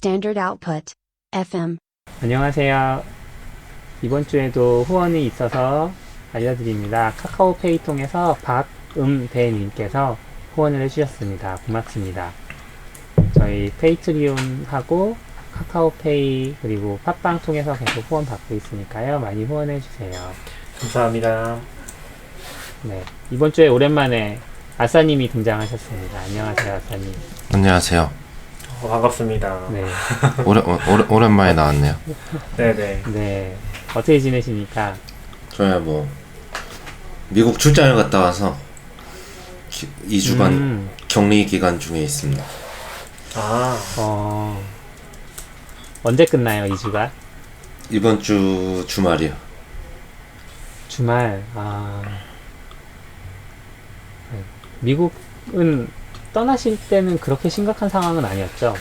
Standard Output FM. 안녕하세요. 이번 주에도 후원이 있어서 알려드립니다. 카카오페이 통해서 박음배님께서 후원을 해주셨습니다. 고맙습니다. 저희 페이트리온하고 카카오페이 그리고 팟빵 통해서 계속 후원 받고 있으니까요. 많이 후원해주세요. 감사합니다. 네, 이번 주에 오랜만에 아싸님이 등장하셨습니다. 안녕하세요, 아싸님. 안녕하세요. 반갑습니다. 네, 오랜만에 나왔네요. 네네. 네, 어떻게 지내십니까? 저야 뭐 미국 출장을 갔다 와서 2주간 격리 기간 중에 있습니다. 언제 끝나요, 2주가? 이번 주 주말이요. 주말, 네. 미국은 떠나실 때는 그렇게 심각한 상황은 아니었죠?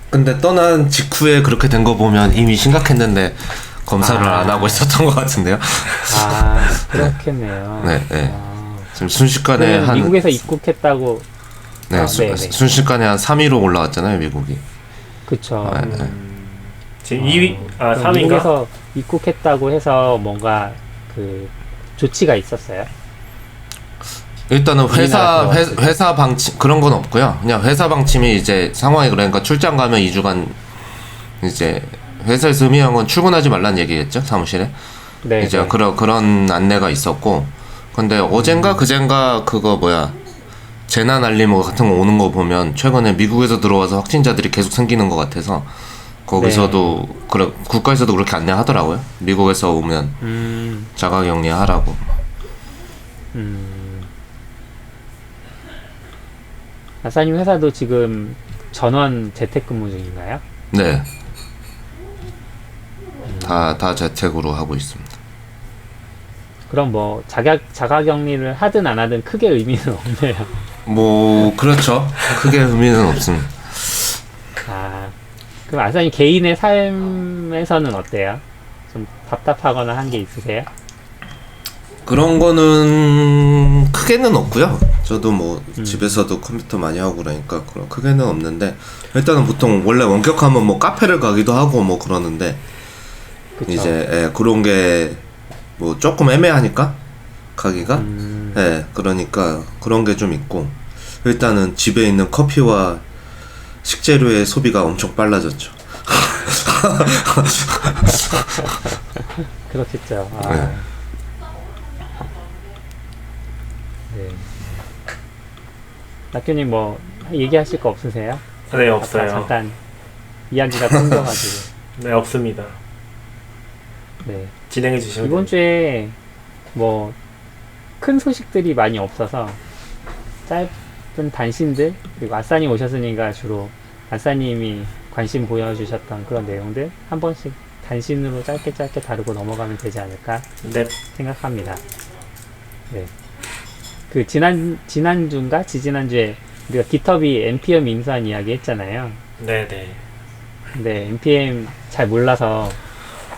근데 떠난 직후에 그렇게 된 거 보면 이미 심각했는데 검사를 안 하고 있었던 것 같은데요. 그렇겠네요. 네, 네. 지금 순식간에 한 미국에서 입국했다고. 네, 순식간에 한 3위로 올라왔잖아요, 미국이. 그쵸. 네. 지금 2위, 3위인가? 미국에서 입국했다고 해서 뭔가 그 조치가 있었어요? 일단은 회사 방침 그런 건 없고요. 그냥 회사 방침이 이제 상황이 그러니까 출장 가면 2주간 이제 회사에서 의미한 건 출근하지 말라는 얘기겠죠, 사무실에. 네. 이제 그런 안내가 있었고, 근데 어젠가 그젠가 그거 재난 알림 같은 거 오는 거 보면 최근에 미국에서 들어와서 확진자들이 계속 생기는 것 같아서 거기서도 국가에서도 그렇게 안내하더라고요. 미국에서 오면 자가격리하라고. 아싸님 회사도 지금 전원 재택근무 중인가요? 네. 다 재택으로 하고 있습니다. 그럼 뭐 자가격리를 하든 안 하든 크게 의미는 없네요. 뭐 그렇죠. 크게 의미는 없습니다. 그럼 아싸님 개인의 삶에서는 어때요? 좀 답답하거나 한 게 있으세요? 그런 거는 크게는 없고요. 저도 뭐 집에서도 컴퓨터 많이 하고 그러니까 크게는 없는데, 일단은 보통 원래 원격하면 뭐 카페를 가기도 하고 뭐 그러는데, 그쵸. 이제 그런 게 뭐 조금 애매하니까 가기가 그러니까 그런 게 좀 있고, 일단은 집에 있는 커피와 식재료의 소비가 엄청 빨라졌죠. 그렇겠죠. 네. 네. 낙교님 뭐 얘기하실 거 없으세요? 네, 없어요. 잠깐 이야기가 끊겨가지고. 네, 없습니다. 네. 진행해 주시면 이번 됩니다. 주에 뭐 큰 소식들이 많이 없어서 짧은 단신들, 그리고 아싸님 오셨으니까 주로 아싸님이 관심 보여주셨던 그런 내용들 한 번씩 단신으로 짧게 다루고 넘어가면 되지 않을까 네. 생각합니다. 네. 그 지난주인가 지지난주에 우리가 GitHub이 npm 인수한 이야기 했잖아요. 네네. 근데 npm 잘 몰라서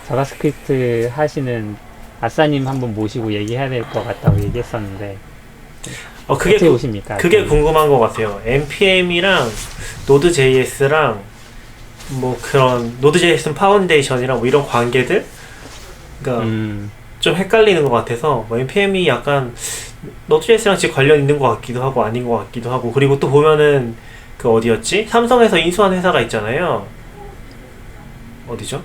자바스크립트 하시는 아싸님 한번 모시고 얘기해야 될 것 같다고 얘기했었는데 어떻게 보십니까? 그게 궁금한 것 같아요. npm이랑 Node.js랑 뭐 그런 Node.js 파운데이션이랑 뭐 이런 관계들, 그러니까 좀 헷갈리는 것 같아서 뭐 npm이 약간 Node.js랑 지금 관련 있는 것 같기도 하고 아닌 것 같기도 하고, 그리고 또 보면은 그 어디였지? 삼성에서 인수한 회사가 있잖아요. 어디죠?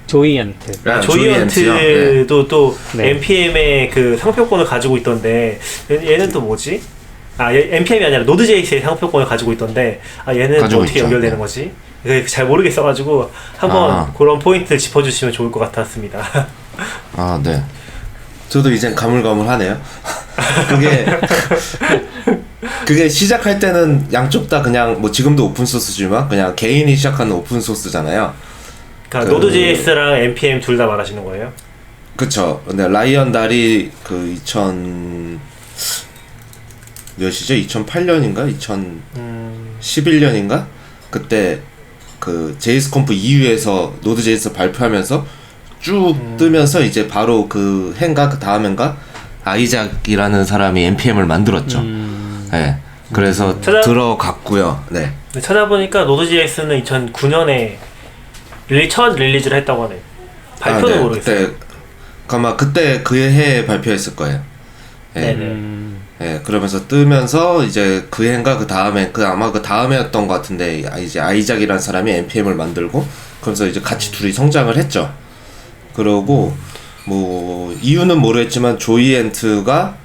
조이언트. 조이언트도 또 네. npm의 그 상표권을 가지고 있던데, 얘는 또 뭐지? npm이 아니라 Node.js의 상표권을 가지고 있던데, 얘는 또 어떻게 있죠. 연결되는 거지? 잘 모르겠어가지고 한번 그런 포인트를 짚어주시면 좋을 것 같았습니다. 네. 저도 이젠 가물가물하네요. 그게 시작할 때는 양쪽 다 그냥 뭐 지금도 오픈소스지만 그냥 개인이 시작하는 오픈소스잖아요. 그러니까 Node.js랑 npm 둘 다 말하시는 거예요? 그쵸. 근데 라이언 달이 그 2008년인가? 2011년인가? 그때 그 JSConf 2위에서 Node.js 발표하면서 쭉 뜨면서 이제 바로 그 해인가 그 다음 해인가 아이작이라는 사람이 npm을 만들었죠. 그래서 들어갔고요. 네. 찾아보니까 Node.js는 2009년에 첫 릴리즈를 했다고 하네. 발표는 네. 모르겠어요. 아마 그때 그 해에 발표했을 거예요. 예. 네네. 예, 그러면서 뜨면서 이제 그 해인가 그 다음에 아마 그 다음에였던 것 같은데 이제 아이작이라는 사람이 NPM을 만들고 그러면서 이제 같이 둘이 성장을 했죠. 그러고 뭐 이유는 모르겠지만 조이엔트가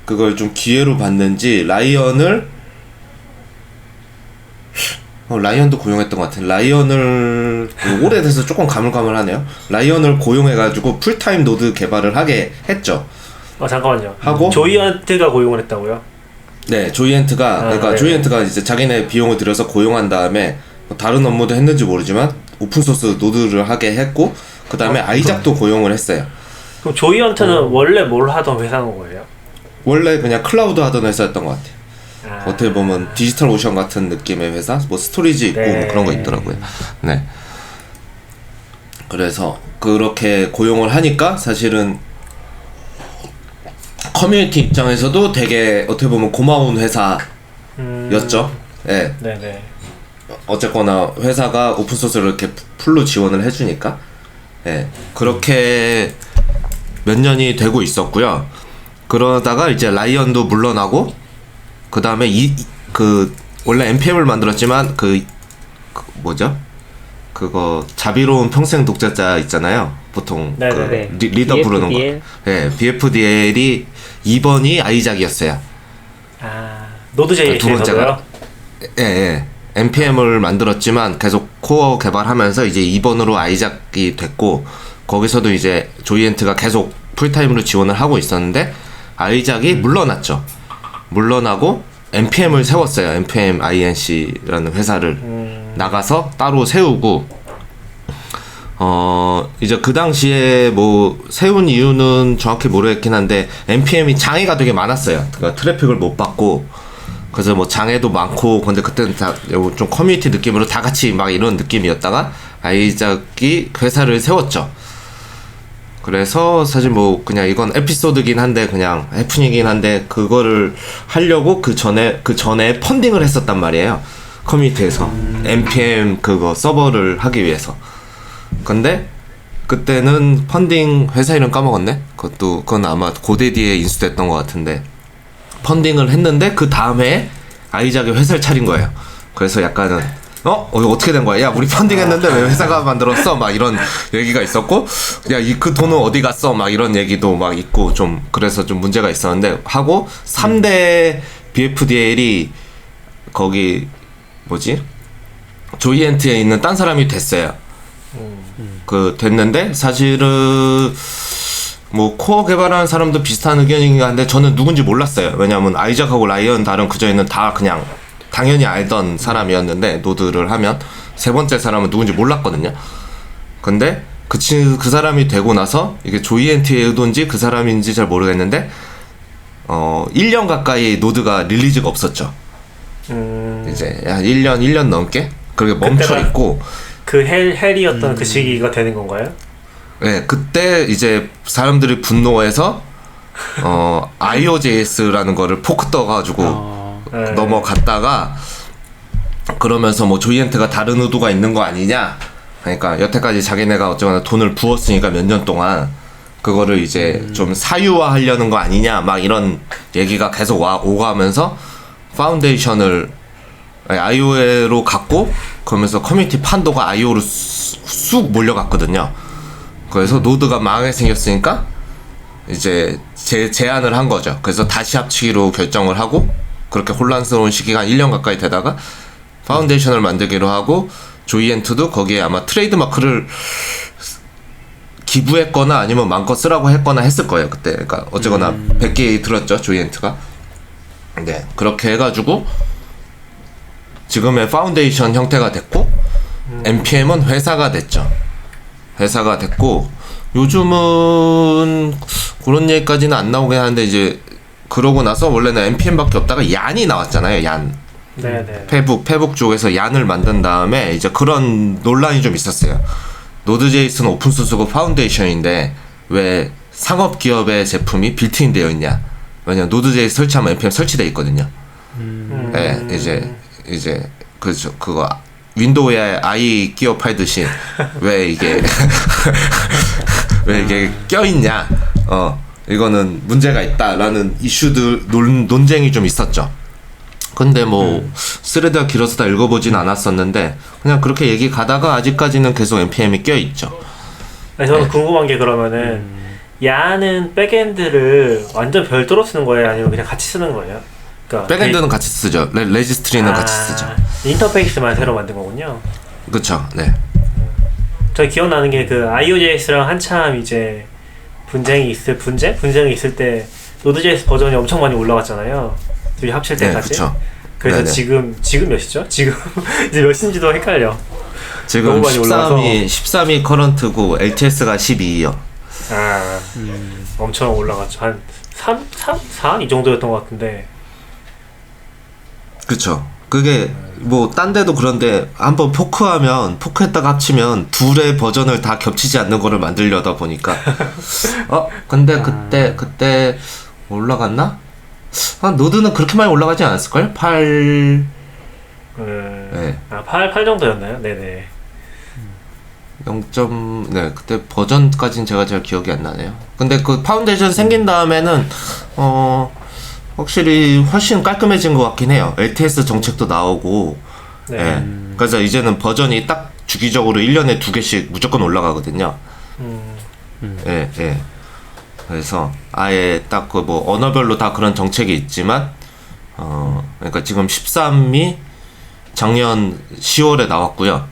그걸 좀 기회로 봤는지 라이언도 고용했던 것 같아요. 라이언을 오래돼서 조금 가물가물하네요. 라이언을 고용해가지고 풀타임 노드 개발을 하게 했죠. 잠깐만요. 하고 조이언트가 고용을 했다고요? 네, 조이엔트가 그러니까 네. 조이엔트가 이제 자기네 비용을 들여서 고용한 다음에 뭐 다른 업무도 했는지 모르지만 오픈 소스 노드를 하게 했고 그 다음에 아이작도 고용을 했어요. 그럼 조이언트는 원래 뭘 하던 회사인 거예요? 원래 그냥 클라우드 하던 회사였던 것 같아요. 어떻게 보면 디지털 오션 같은 느낌의 회사, 뭐 스토리지 있고 네. 뭐 그런 거 있더라고요. 네. 그래서 그렇게 고용을 하니까 사실은 커뮤니티 입장에서도 되게 어떻게 보면 고마운 회사였죠. 예. 네네. 어쨌거나 회사가 오픈 소스를 이렇게 풀로 지원을 해주니까, 예. 그렇게 몇 년이 되고 있었고요. 그러다가 이제 라이언도 물러나고, 그 다음에 원래 NPM을 만들었지만 뭐죠? 그거 자비로운 평생 독자자 있잖아요. 보통 네네네. 리더 부르는 거. 예, BFDL이 2번이 아이작이었어요. 노드 JS에서도요? 예. NPM을 만들었지만 계속 코어 개발하면서 이제 2번으로 아이작이 됐고 거기서도 이제 조이엔트가 계속 풀타임으로 지원을 하고 있었는데 아이작이 물러났죠. 물러나고 NPM을 세웠어요. NPM INC라는 회사를 나가서 따로 세우고 이제 그 당시에 뭐 세운 이유는 정확히 모르겠긴 한데 NPM이 장애가 되게 많았어요. 그러니까 트래픽을 못 받고 그래서 뭐 장애도 많고 근데 그때는 다 좀 커뮤니티 느낌으로 다 같이 막 이런 느낌이었다가 아이작이 회사를 세웠죠. 그래서 사실 뭐 그냥 이건 에피소드긴 한데 그냥 해프닝이긴 한데 그거를 하려고 그 전에 펀딩을 했었단 말이에요. 커뮤니티에서 NPM 그거 서버를 하기 위해서. 근데 그때는 펀딩 회사 이름 까먹었네. 그건 아마 고데디에 인수됐던 것 같은데 펀딩을 했는데 그 다음에 아이작이 회사를 차린 거예요. 그래서 약간은 어떻게 된 거야? 야, 우리 펀딩했는데 왜 회사가 만들었어? 막 이런 얘기가 있었고, 야, 그 돈은 어디 갔어? 막 이런 얘기도 막 있고 좀 그래서 좀 문제가 있었는데 하고 3대 BFDL이 거기 뭐지? 조이엔트에 있는 딴 사람이 됐어요. 됐는데 사실은 뭐 코어 개발하는 사람도 비슷한 의견이긴 한데 저는 누군지 몰랐어요. 왜냐면 아이작하고 라이언 다른 그저에는 다 그냥 당연히 알던 사람이었는데 노드를 하면 세 번째 사람은 누군지 몰랐거든요. 근데 그 사람이 되고 나서 이게 조이엔트의 의도인지 그 사람인지 잘 모르겠는데 1년 가까이 노드가 릴리즈가 없었죠. 이제 1년 넘게 그렇게 멈춰 있고 그 헬이었던 그 시기가 되는 건가요? 네, 그때 이제 사람들이 분노해서 IOJS라는 거를 포크 떠가지고 넘어갔다가 그러면서 뭐 조이엔트가 다른 의도가 있는 거 아니냐. 그러니까 여태까지 자기네가 어쩌거나 돈을 부었으니까 몇 년 동안 그거를 이제 좀 사유화하려는 거 아니냐. 막 이런 얘기가 계속 오가면서 파운데이션을 IO로 갔고 그러면서 커뮤니티 판도가 IO로 쑥 몰려갔거든요. 그래서 노드가 망하게 생겼으니까 이제 제안을 한 거죠. 그래서 다시 합치기로 결정을 하고 그렇게 혼란스러운 시기가 한 1년 가까이 되다가 파운데이션을 만들기로 하고 조이엔트도 거기에 아마 트레이드 마크를 기부했거나 아니면 마음껏 쓰라고 했거나 했을 거예요. 그때 그러니까 어쨌거나 100개 들었죠. 조이엔트가. 네, 그렇게 해가지고 지금의 파운데이션 형태가 됐고 NPM은 회사가 됐죠. 회사가 됐고 요즘은 그런 얘기까지는 안 나오긴 하는데 이제 그러고 나서 원래는 NPM밖에 없다가 얀이 나왔잖아요. 얀. 네네. 페북 쪽에서 얀을 만든 다음에 이제 그런 논란이 좀 있었어요. 노드.js는 오픈소스고 파운데이션인데 왜 상업 기업의 제품이 빌트인 되어 있냐? 왜냐면 노드.js 설치하면 NPM 설치되어 있거든요. 네, 이제 그거 윈도우에 i 끼워 팔듯이 왜 이게 왜 이게 껴있냐, 이거는 문제가 있다라는 이슈들 논쟁이 좀 있었죠. 근데 뭐 스레드가 길어서 다 읽어보진 않았었는데 그냥 그렇게 얘기 가다가 아직까지는 계속 npm이 껴있죠. 저는 궁금한 게 그러면은 야는 백엔드를 완전 별도로 쓰는 거예요? 아니면 그냥 같이 쓰는 거예요? 그러니까 백엔드는 같이 쓰죠. 레지스트리는 같이 쓰죠. 인터페이스만 새로 만든 거군요. 그쵸. 네. 저 기억나는 게 그 IOJS랑 한참 이제 분쟁이 있을 때 노드.js 버전이 엄청 많이 올라갔잖아요. 둘이 합칠 때까지. 그쵸. 그래서 네네. 지금 몇이죠? 지금 이제 몇인지도 헷갈려. 지금 너무 많이 올라와서. 13이 커런트고 LTS가 12이요. 엄청 올라갔죠. 한 4? 이 정도였던 것 같은데. 그쵸. 그게 뭐 딴 데도 그런데 한번 포크했다가 합치면 둘의 버전을 다 겹치지 않는 거를 만들려다 보니까 근데 그때 올라갔나? 노드는 그렇게 많이 올라가지 않았을걸? 8 네. 8 정도였나요? 네네. 0. 네, 그때 버전까지는 제가 잘 기억이 안 나네요. 근데 그 파운데이션 생긴 다음에는 확실히 훨씬 깔끔해진 것 같긴 해요. LTS 정책도 나오고. 네. 예. 그래서 이제는 버전이 딱 주기적으로 1년에 2개씩 무조건 올라가거든요. 예, 예. 그래서 아예 딱 그 뭐 언어별로 다 그런 정책이 있지만 그러니까 지금 13이 작년 10월에 나왔고요.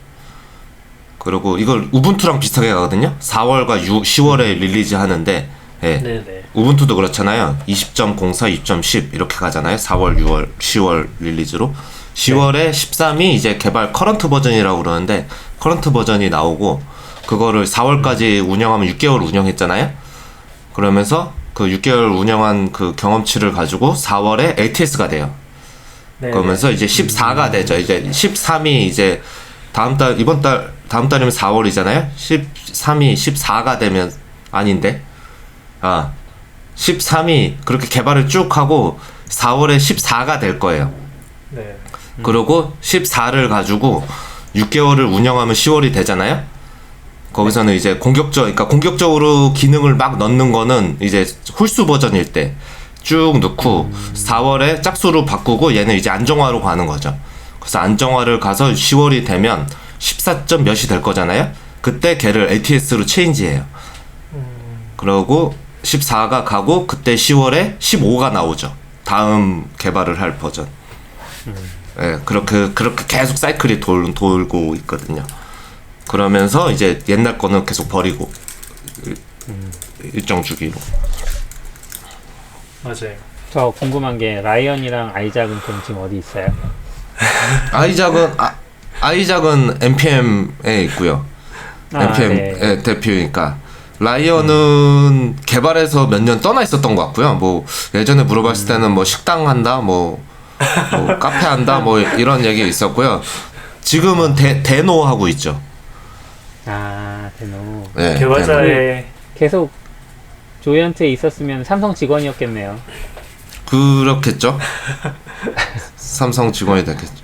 그리고 이걸 우분투랑 비슷하게 가거든요. 4월과 10월에 릴리즈 하는데, 예. 네네. 우분투도 그렇잖아요. 20.04, 20.10 이렇게 가잖아요. 4월, 6월, 10월 릴리즈로. 10월에 13이 이제 개발 커런트 버전이라고 그러는데 커런트 버전이 나오고 그거를 4월까지 운영하면 6개월 운영했잖아요. 그러면서 그 6개월 운영한 그 경험치를 가지고 4월에 LTS가 돼요. 네네. 그러면서 이제 14가 되죠. 이제 13이 이제 다음 달이면 4월이잖아요. 13이 14가 되면 아닌데. 13이 그렇게 개발을 쭉 하고 4월에 14가 될 거예요. 네. 그리고 14를 가지고 6개월을 운영하면 10월이 되잖아요. 거기서는 이제 공격적으로 기능을 막 넣는 거는 이제 홀수 버전일 때 쭉 넣고 4월에 짝수로 바꾸고 얘는 이제 안정화로 가는 거죠. 그래서 안정화를 가서 10월이 되면 14점 몇이 될 거잖아요. 그때 걔를 LTS로 체인지해요. 그러고 14가 가고 그때 10월에 15가 나오죠. 다음 개발을 할 버전. 예, 그렇게 계속 사이클이 돌고 있거든요. 그러면서 이제 옛날 거는 계속 버리고 일정 주기로. 맞아요. 저 궁금한 게 라이언이랑 아이작은 그럼 지금 어디 있어요? 아이작은 npm에 있고요. npm의 네. 대표니까. 라이언은 개발해서 몇 년 떠나 있었던 것 같고요. 뭐 예전에 물어봤을 때는 뭐 식당 한다, 뭐 카페 한다, 뭐 이런 얘기 있었고요. 지금은 데노 하고 있죠. 데노. 네, 개발자의 계속 조이언트에 있었으면 삼성 직원이었겠네요. 그렇겠죠. 삼성 직원이 됐겠죠.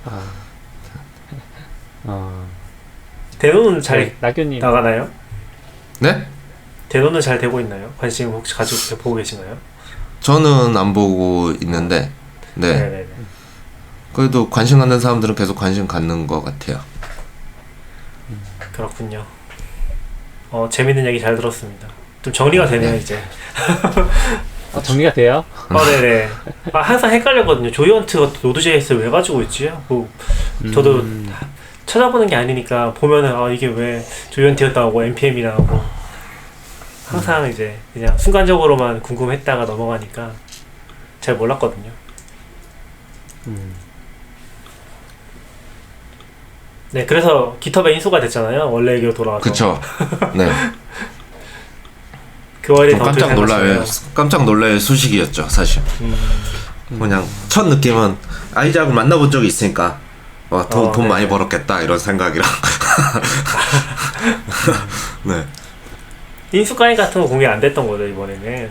대노는 잘 낙교님. 나가나요? 네? 대노는 잘 되고 있나요? 관심 혹시 가지고 보고 계신가요? 저는 안 보고 있는데, 네. 네네네. 그래도 관심 갖는 사람들은 계속 관심 갖는 것 같아요. 그렇군요. 재밌는 얘기 잘 들었습니다. 좀 정리가 되네요, 네. 이제. 정리가 돼요? 네네. 항상 헷갈렸거든요. 조이언트가 노드.js를 왜 가지고 있지? 뭐, 저도 찾아보는 게 아니니까 보면은 이게 왜 조이언트가 나오고 npm이 나오고 항상 이제 그냥 순간적으로만 궁금했다가 넘어가니까 잘 몰랐거든요. 네, 그래서 깃허브에 인수가 됐잖아요. 원래 얘기로 돌아와서. 그쵸. 네. 그 월에 좀 깜짝 놀랄 소식이었죠, 사실. 그냥 첫 느낌은 아이작을 만나본 적이 있으니까 돈 많이 벌었겠다 이런 생각이랑. 네. 인수가액 같은 거 공개 안 됐던 거죠, 이번에는.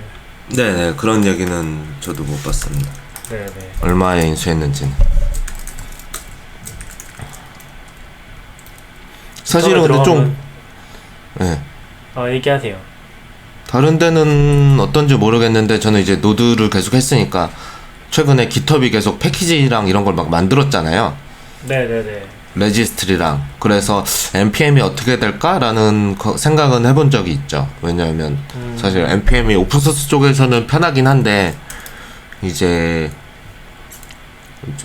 네네, 그런 얘기는 저도 못 봤습니다. 네네. 얼마에 인수했는지는. 사실은 근데 좀 예. 얘기하세요. 다른 데는 어떤지 모르겠는데 저는 이제 노드를 계속 했으니까 최근에 깃허브이 계속 패키지랑 이런 걸 막 만들었잖아요. 네네네. 레지스트리랑. 그래서 npm이 어떻게 될까라는 생각은 해본 적이 있죠. 왜냐하면 사실 npm이 오픈소스 쪽에서는 편하긴 한데 이제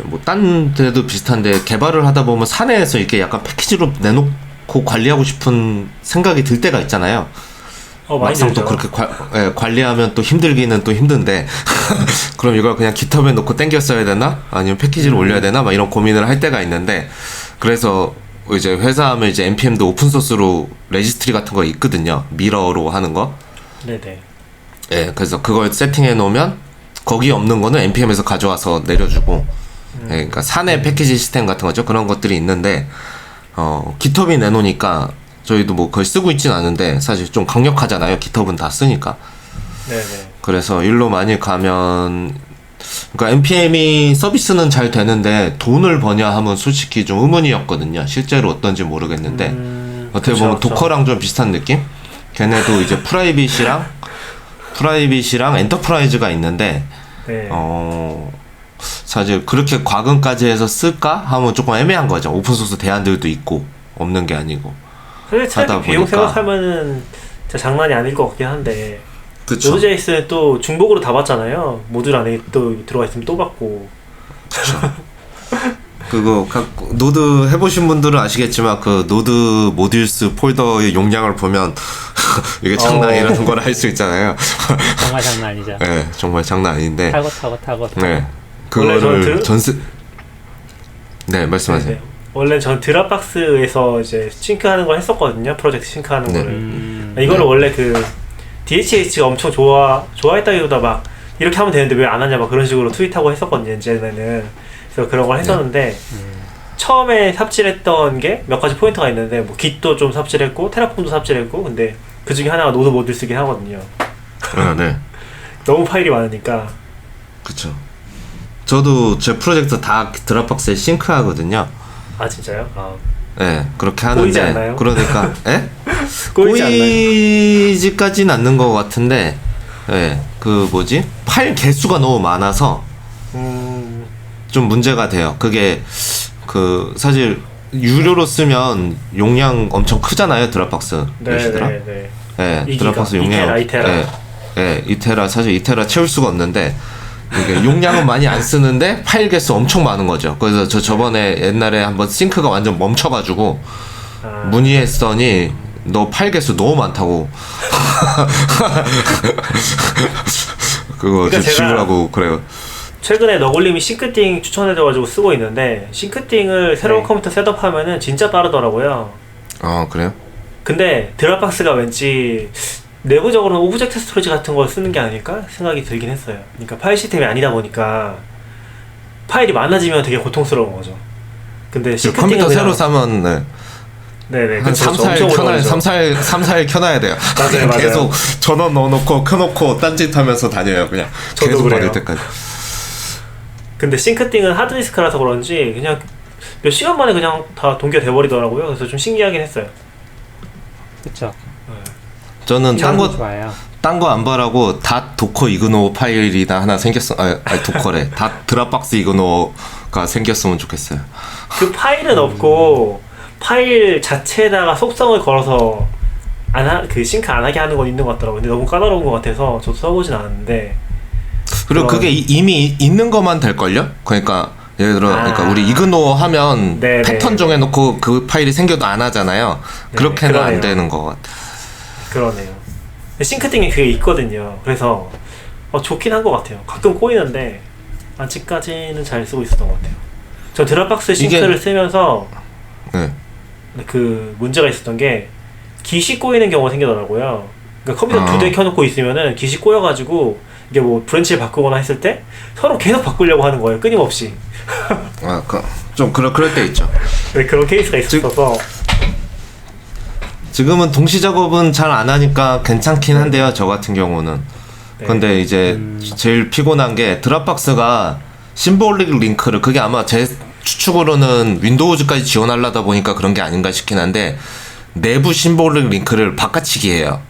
뭐 딴 데도 비슷한데 개발을 하다 보면 사내에서 이렇게 약간 패키지로 내놓고 관리하고 싶은 생각이 들 때가 있잖아요. 많이 막상 또 들죠. 그렇게 관리하면 또 힘들기는 또 힘든데 그럼 이걸 그냥 깃허브에 놓고 땡겨 써야 되나? 아니면 패키지를 올려야 되나? 막 이런 고민을 할 때가 있는데 그래서 이제 회사 하면 이제 npm도 오픈소스로 레지스트리 같은 거 있거든요. 미러로 하는 거. 네네. 예, 그래서 그걸 세팅해 놓으면 거기 없는 거는 npm에서 가져와서 내려주고 예, 그러니까 사내 패키지 시스템 같은 거죠. 그런 것들이 있는데 깃허브이 내놓으니까 저희도 뭐 거의 쓰고 있진 않은데 사실 좀 강력하잖아요. 깃허브는 다 쓰니까. 네네. 그래서 일로 많이 가면 그러니까 npm이 서비스는 잘 되는데 돈을 버냐 하면 솔직히 좀 의문이었거든요. 실제로 어떤지 모르겠는데 어떻게 그쵸, 보면 그쵸. 도커랑 좀 비슷한 느낌? 걔네도 이제 프라이빗이랑 엔터프라이즈가 있는데 네. 사실 그렇게 과금까지 해서 쓸까 하면 조금 애매한 거죠. 오픈소스 대안들도 있고 없는 게 아니고. 사실 하다 트래픽 비용 보니까. 생각하면은 진짜 장난이 아닐 것 같긴 한데 그쵸. 노드.js는 또 중복으로 다 받잖아요. 모듈 안에 또 들어가 있으면 또 받고. 그거 노드 해보신 분들은 아시겠지만 그 노드 모듈스 폴더의 용량을 보면 이게 장난 아니라는 걸 알 수 있잖아요. 정말 장난 아니죠. 네, 정말 장난 아닌데. 타고. 네, 원래 그거를 네, 말씀하세요. 네. 원래 전 드랍박스에서 이제 싱크하는 걸 했었거든요. 프로젝트 싱크하는 네. 거를. 이거를 원래 그 DHH가 엄청 좋아했다기보다 막 이렇게 하면 되는데 왜 안 하냐 막 그런 식으로 트윗하고 했었거든요. 이제는. 그래서 그런 걸 했었는데 처음에 삽질했던 게 몇 가지 포인트가 있는데 뭐 깃도 좀 삽질했고 테라폼도 삽질했고 근데 그 중에 하나가 노드 모듈 쓰긴 하거든요. 네. 너무 파일이 많으니까. 그쵸. 저도 제 프로젝트 다 드랍박스에 싱크하거든요. 아 진짜요? 네, 그렇게 꼬이지 하는데. 않나요? 그러니까, 예? 꼬이지 않나요? 꼬이지까지는 않는 것 같은데, 예, 그 뭐지? 파일 개수가 너무 많아서 좀 문제가 돼요. 그게 그 사실 유료로 쓰면 용량 엄청 크잖아요. 드랍박스 몇이더라? 네네네. 예, 드랍박스 용량 2테라. 예, 2테라 사실 2테라 채울 수가 없는데 이게 용량은 많이 안 쓰는데 파일 개수 엄청 많은 거죠. 그래서 저번에 옛날에 한번 싱크가 완전 멈춰가지고 문의했더니 너 파일 개수 너무 많다고 그거 그러니까 좀 제가 지우라고 그래요. 최근에 너굴님이 싱크띵 추천해줘가지고 쓰고 있는데 싱크띵을 새로운 컴퓨터 셋업하면은 진짜 빠르더라고요. 그래요? 근데 드랍박스가 왠지 내부적으로는 오브젝트 스토리지 같은 걸 쓰는 게 아닐까 생각이 들긴 했어요. 그러니까 파일 시스템이 아니다 보니까 파일이 많아지면 되게 고통스러운 거죠. 근데 싱크띵은 컴퓨터 그냥 새로 사면 네. 네네 한 3, 4일 켜놔야 3, 4일 켜놔야 돼요. 맞아요. 계속 전원 넣어놓고 켜놓고 딴짓 하면서 다녀요. 그냥 저도 계속 그래요. 받을 때까지. 근데 싱크띵은 하드디스크라서 그런지 그냥 몇 시간 만에 그냥 다 동기화 돼버리더라고요. 그래서 좀 신기하긴 했어요. 그쵸. 저는 좋아요. 딴 거 안 바라고 닷 도커 이그노 파일이나 하나 생겼어. 아니 도커래. 닷 드랍박스 이그노가 생겼으면 좋겠어요. 그 파일은 없고 파일 자체에다가 속성을 걸어서 그 싱크 안 하게 하는 건 있는 것 같더라고요. 근데 너무 까다로운 것 같아서 저도 써보진 않았는데. 그리고 그게 이미 있는 것만 될걸요? 그러니까 예를 들어 그러니까 우리 이그노 하면 네네. 패턴 정해놓고 그 파일이 생겨도 안 하잖아요. 그렇게는 그러네요. 안 되는 것 같아. 그러네요. 싱크띵에 그게 있거든요. 그래서 좋긴 한 것 같아요. 가끔 꼬이는데 아직까지는 잘 쓰고 있었던 것 같아요. 저 드랍박스 싱크를 쓰면서 네. 그 문제가 있었던 게 깃이 꼬이는 경우가 생기더라고요. 그러니까 컴퓨터 2대 켜놓고 있으면은 깃이 꼬여가지고 이게 뭐 브랜치를 바꾸거나 했을 때 서로 계속 바꾸려고 하는 거예요. 끊임없이. 좀 그럴 때 있죠. 네, 그런 케이스가 있었어서. 지금은 동시 작업은 잘 안 하니까 괜찮긴 한데요. 저 같은 경우는. 네. 근데 이제 제일 피곤한 게 드랍박스가 심볼릭 링크를 그게 아마 제 추측으로는 윈도우즈까지 지원하려다 보니까 그런 게 아닌가 싶긴 한데 내부 심볼릭 링크를 바꿔치기 해요.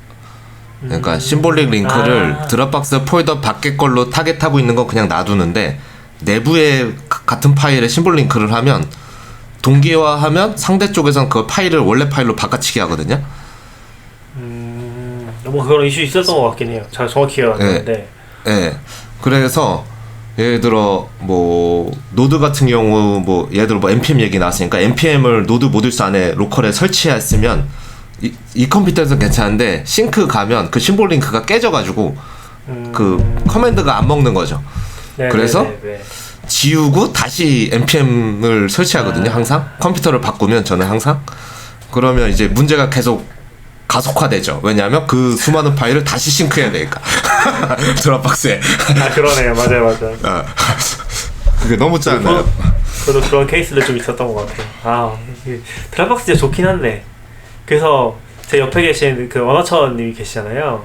그러니까 심볼릭 링크를 드롭박스 폴더 밖에 걸로 타겟하고 있는 건 그냥 놔두는데 내부에 같은 파일에 심볼 링크를 하면 동기화하면 상대 쪽에선 그 파일을 원래 파일로 바꿔치기 하거든요. 뭐 그런 이슈 있었던 것 같긴 해요. 잘 정확히 기억 안 나는데. 네. 그래서 예를 들어 뭐 노드 같은 경우 뭐 예를 들어 뭐 npm 얘기 나왔으니까 npm을 노드 모듈스 안에 로컬에 설치했으면 이 컴퓨터에서 괜찮은데 싱크 가면 그 심볼 링크가 깨져가지고 그 커맨드가 안 먹는 거죠. 그래서 지우고 다시 npm을 설치하거든요. 항상 컴퓨터를 바꾸면 저는 항상 그러면 이제 문제가 계속 가속화되죠. 왜냐하면 그 수많은 파일을 다시 싱크해야 되니까 드롭박스에. 아 그러네요. 맞아요. 그게 너무 짠해요. 저도 그런 케이스들 좀 있었던 것 같아요. 아 드롭박스 진짜 좋긴 한데 그래서 제 옆에 계신 그 원어천님이 계시잖아요.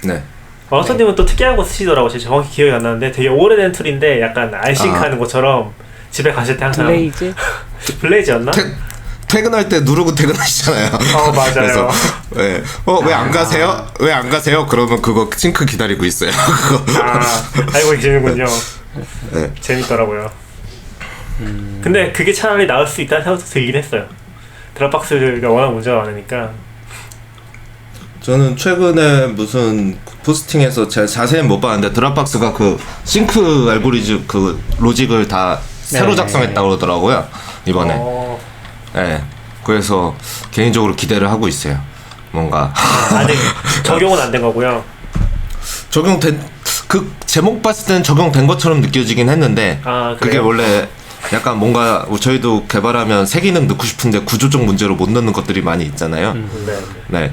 네. 원어천님은 또 특이한 거 쓰시더라고요. 제가 정확히 기억이 안 나는데 되게 오래된 툴인데 약간 안싱크하는 것처럼 집에 가실 때 항상 블레이즈였나? 퇴근할 때 누르고 퇴근하시잖아요. 맞아요. 그래서 네. 왜 안 가세요? 왜 안 가세요? 그러면 그거 싱크 기다리고 있어요. 알고 계시는군요. 네. 재밌더라고요. 근데 그게 차라리 나을 수 있다는 생각도 들긴 했어요. 드롭박스가 워낙 문제가 많으니까. 저는 최근에 무슨 포스팅에서 제가 자세히 못 봤는데 드롭박스가 그 싱크 알고리즘 그 로직을 다 새로 작성했다고 그러더라고요. 이번에. 네. 그래서 개인적으로 기대를 하고 있어요. 뭔가 아직 적용은 안 된 거고요. 적용된 그 제목 봤을 때는 적용된 것처럼 느껴지긴 했는데 그게 원래 약간 뭔가 저희도 개발하면 새 기능 넣고 싶은데 구조적 문제로 못 넣는 것들이 많이 있잖아요. 네.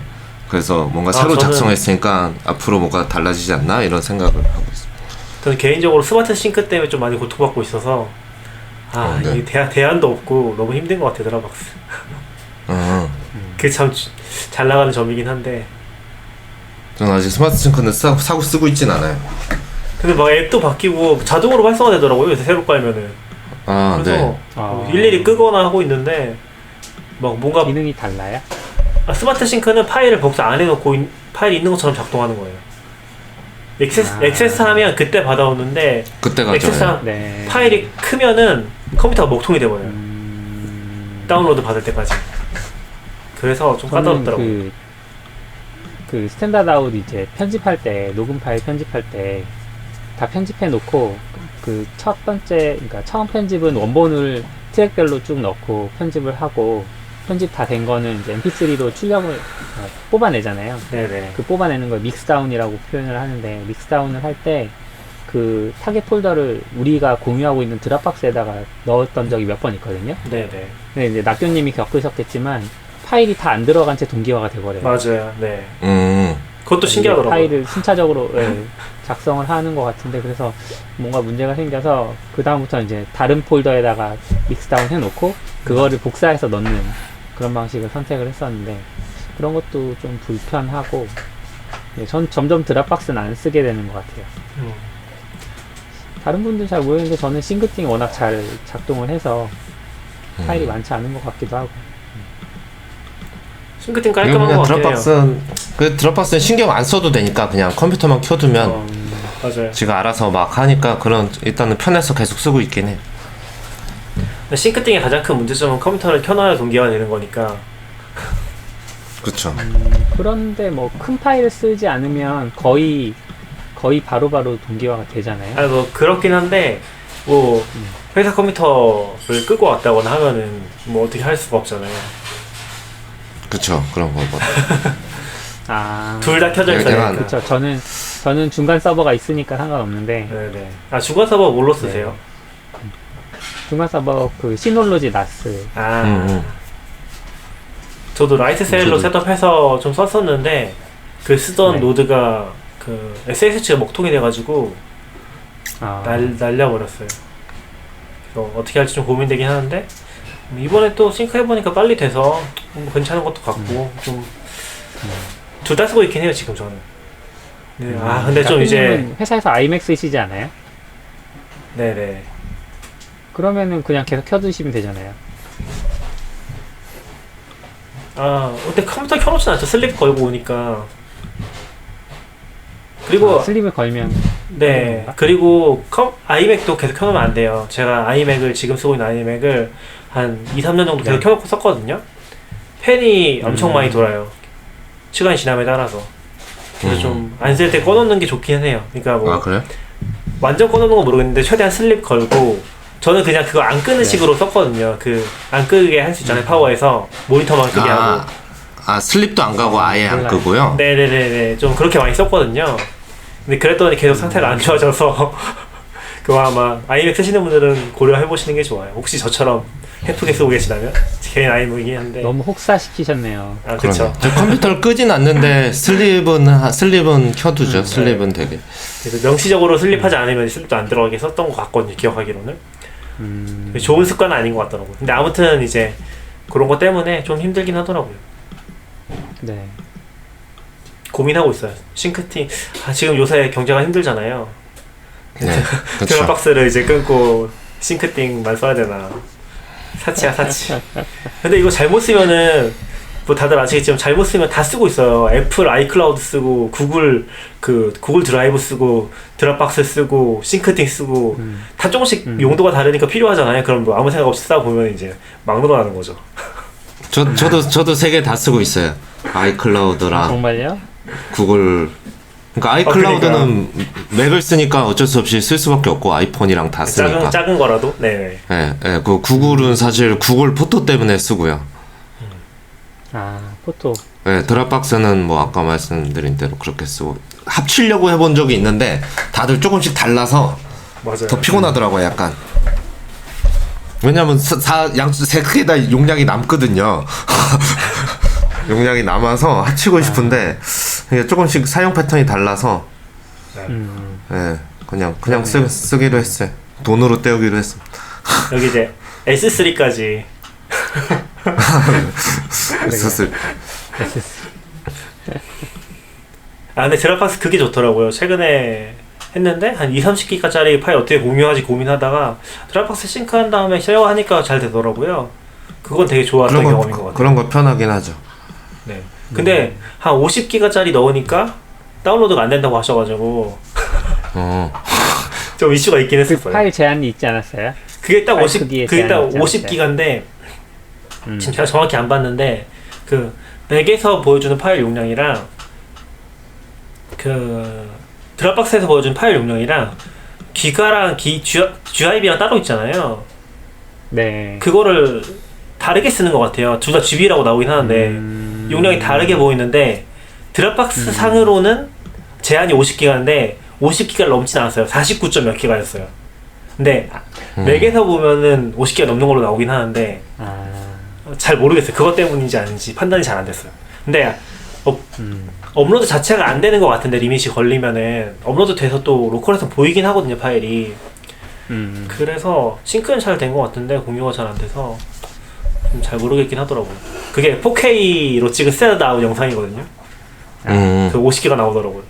그래서 뭔가 새로 작성했으니까 앞으로 뭐가 달라지지 않나 이런 생각을 하고 있습니다. 저는 개인적으로 스마트 싱크 때문에 좀 많이 고통받고 있어서 네. 이게 대안도 없고 너무 힘든 것 같아요. 드롭박스. 그게 참 잘 나가는 점이긴 한데 저는 아직 스마트 싱크는 사고 쓰고 있진 않아요. 근데 막 앱도 바뀌고 자동으로 활성화되더라고요. 요새 새로 깔면은. 그래서 일일이 끄거나 하고 있는데 막 뭔가 기능이 달라요? 스마트 싱크는 파일을 복사 안 해놓고 파일이 있는 것처럼 작동하는 거예요. 액세스하면 그때 받아오는데 그때 가죠. 액세스한 파일이 크면은 컴퓨터가 목통이 돼버려요. 다운로드 받을 때까지. 그래서 좀 까다롭더라고요. 그 스탠다드 아웃 이제 편집할 때 녹음 파일 편집할 때 다 편집해 놓고 그 첫 번째 그러니까 처음 편집은 원본을 트랙별로 쭉 넣고 편집을 하고 편집 다 된 거는 이제 mp3로 출력을 뽑아내잖아요. 네네. 그 뽑아내는 걸 믹스다운이라고 표현을 하는데 믹스다운을 할 때 그 타겟 폴더를 우리가 공유하고 있는 드롭박스에다가 넣었던 적이 몇 번 있거든요. 네네. 근데 이제 낙교님이 겪으셨겠지만 파일이 다 안 들어간 채 동기화가 돼버려요. 맞아요. 네. 그것도 신기하더라고요. 파일을 순차적으로 작성을 하는 것 같은데 그래서 뭔가 문제가 생겨서 그 다음부터 이제 다른 폴더에다가 믹스다운 해놓고 그거를 복사해서 넣는 그런 방식을 선택을 했었는데 그런 것도 좀 불편하고 전 점점 드롭박스는 안 쓰게 되는 것 같아요. 다른 분들은 잘 모르겠는데 저는 싱크팅이 워낙 잘 작동을 해서 파일이 많지 않은 것 같기도 하고. 싱크팅 깔끔한 것 같아요. 드롭박스는 신경 안 써도 되니까 그냥 컴퓨터만 켜두면 맞아요. 지가 알아서 막 하니까 그런 일단은 편해서 계속 쓰고 있긴 해. 싱크팅의 가장 큰 문제점은 컴퓨터를 켜놔야 동기화가 되는 거니까. 그렇죠. 그런데 뭐 큰 파일을 쓰지 않으면 거의 바로바로 동기화가 되잖아요. 뭐 그렇긴 한데 뭐 회사 컴퓨터를 끄고 왔다거나 하면은 뭐 어떻게 할 수가 없잖아요. 그렇죠. 그런 거 뭐. 둘 다 켜져 있어요. 그렇죠. 저는 중간 서버가 있으니까 상관없는데. 네네. 중간 서버 뭘로 쓰세요? 중간 서버 그 시놀로지 나스. 저도 라이트 세일로 셋업해서 좀 썼었는데 그 쓰던 노드가 그 SSH가 먹통이 돼가지고 날려버렸어요. 그래서 어떻게 할지 좀 고민되긴 하는데 이번에 또 싱크 해보니까 빨리 돼서 괜찮은 것도 같고 좀 둘 다 쓰고 있긴 해요 지금 저는. 근데 좀 이제 회사에서 아이맥 쓰시지 않아요? 네네. 그러면은 그냥 계속 켜두시면 되잖아요. 근데 컴퓨터 켜놓진 않죠. 슬립 걸고 오니까. 그리고 슬립을 걸면 네. 그리고 아이맥도 계속 켜놓으면 안 돼요. 제가 아이맥을 지금 쓰고 있는 아이맥을 한 2, 3년 정도 계속 켜놓고 썼거든요. 팬이 엄청 많이 돌아요. 시간이 지남에 따라서. 그래서 좀 안 쓸 때 꺼놓는 게 좋긴 해요. 그러니까 뭐 그래? 완전 꺼놓는 건 모르겠는데 최대한 슬립 걸고 저는 그냥 그거 안 끄는 식으로 썼거든요. 그 안 끄게 할 수 있잖아요. 파워에서 모니터만 끄게 하고. 슬립도 안 가고 아예 안 몰라요. 끄고요. 네네네네. 좀 그렇게 많이 썼거든요. 근데 그랬더니 계속 상태가 안 좋아져서 그거 아마 아이맥 쓰시는 분들은 고려해 보시는 게 좋아요. 혹시 저처럼 해프게 쓰고 계시다면 개인 아이맥이긴 한데. 너무 혹사시키셨네요. 그렇죠. 저 컴퓨터를 끄진 않는데 슬립은 켜두죠. 슬립은 되게. 그래서 명시적으로 슬립하지 않으면 슬립도 안 들어가게 썼던 것 같거든요. 기억하기로는. 좋은 습관은 아닌 것 같더라고요. 근데 아무튼 이제 그런 것 때문에 좀 힘들긴 하더라고요. 네. 고민하고 있어요. 싱크팅. 지금 요새 경제가 힘들잖아요. 네, 그렇죠. 드랍박스를 이제 끊고 싱크팅만 써야 되나. 사치야 사치. 근데 이거 잘못 쓰면은 뭐 다들 아시겠지만 잘못 쓰면 다 쓰고 있어요. 애플 아이클라우드 쓰고 구글 구글 드라이브 쓰고 드랍박스 쓰고 싱크팅 쓰고 다 조금씩 용도가 다르니까 필요하잖아요. 그럼 뭐 아무 생각 없이 쓰다 보면 이제 막 늘어나는 거죠. 저도 세 개 다 쓰고 있어요. 아이클라우드랑 정말요? 구글. 그러니까 아이클라우드는 맥을 쓰니까 어쩔 수 없이 쓸 수밖에 없고 아이폰이랑 다 쓰니까. 작은 거라도. 네. 네, 그 구글은 사실 구글 포토 때문에 쓰고요. 포토. 네, 드랍박스는 뭐 아까 말씀드린 대로 그렇게 쓰고 합치려고 해본 적이 있는데 다들 조금씩 달라서 맞아요. 더 피곤하더라고요, 약간. 왜냐면 세 개 다 용량이 남거든요. 용량이 남아서 합치고 싶은데 이게 조금씩 사용 패턴이 달라서 네, 그냥 쓰기로 했어요. 돈으로 때우기로 했어. 여기 이제 S3까지. S3. 근데 드랍박스 그게 좋더라고요. 최근에 했는데 한 2-30기가짜리 파일 어떻게 공유하지 고민하다가 드랍박스 싱크한 다음에 쉐어하니까 잘 되더라고요. 그건 되게 좋았던 경험인 것 같아요. 그런 거 편하긴 하죠. 네. 근데 한 50기가짜리 넣으니까 다운로드가 안 된다고 하셔가지고 좀 이슈가 있긴 했었어요. 파일 제한이 있지 않았어요? 그게 딱 파일 50, 크기에 그게 딱 제한이 있지 50기가인데 지금 제가 정확히 안 봤는데 그 맥에서 보여주는 파일 용량이랑 그 드랍박스에서 보여주는 파일 용량이랑 기가랑 GIB랑 따로 있잖아요. 네. 그거를 다르게 쓰는 것 같아요. 둘 다 GB라고 나오긴 하는데 용량이 다르게 보이는데 드랍박스 상으로는 제한이 50기가인데 50기가를 넘진 않았어요. 49점 몇 기가였어요. 근데 맥에서 보면은 50기가 넘는 걸로 나오긴 하는데 잘 모르겠어요. 그것 때문인지 아닌지 판단이 잘 안 됐어요. 근데 업로드 자체가 안 되는 것 같은데 리밋이 걸리면은 업로드 돼서 또 로컬에서 보이긴 하거든요, 파일이. 그래서 싱크는 잘 된 것 같은데 공유가 잘 안 돼서 좀 잘 모르겠긴 하더라고요. 그게 4K로 찍은 스탠다드 영상이거든요. 그 50기가 나오더라고요.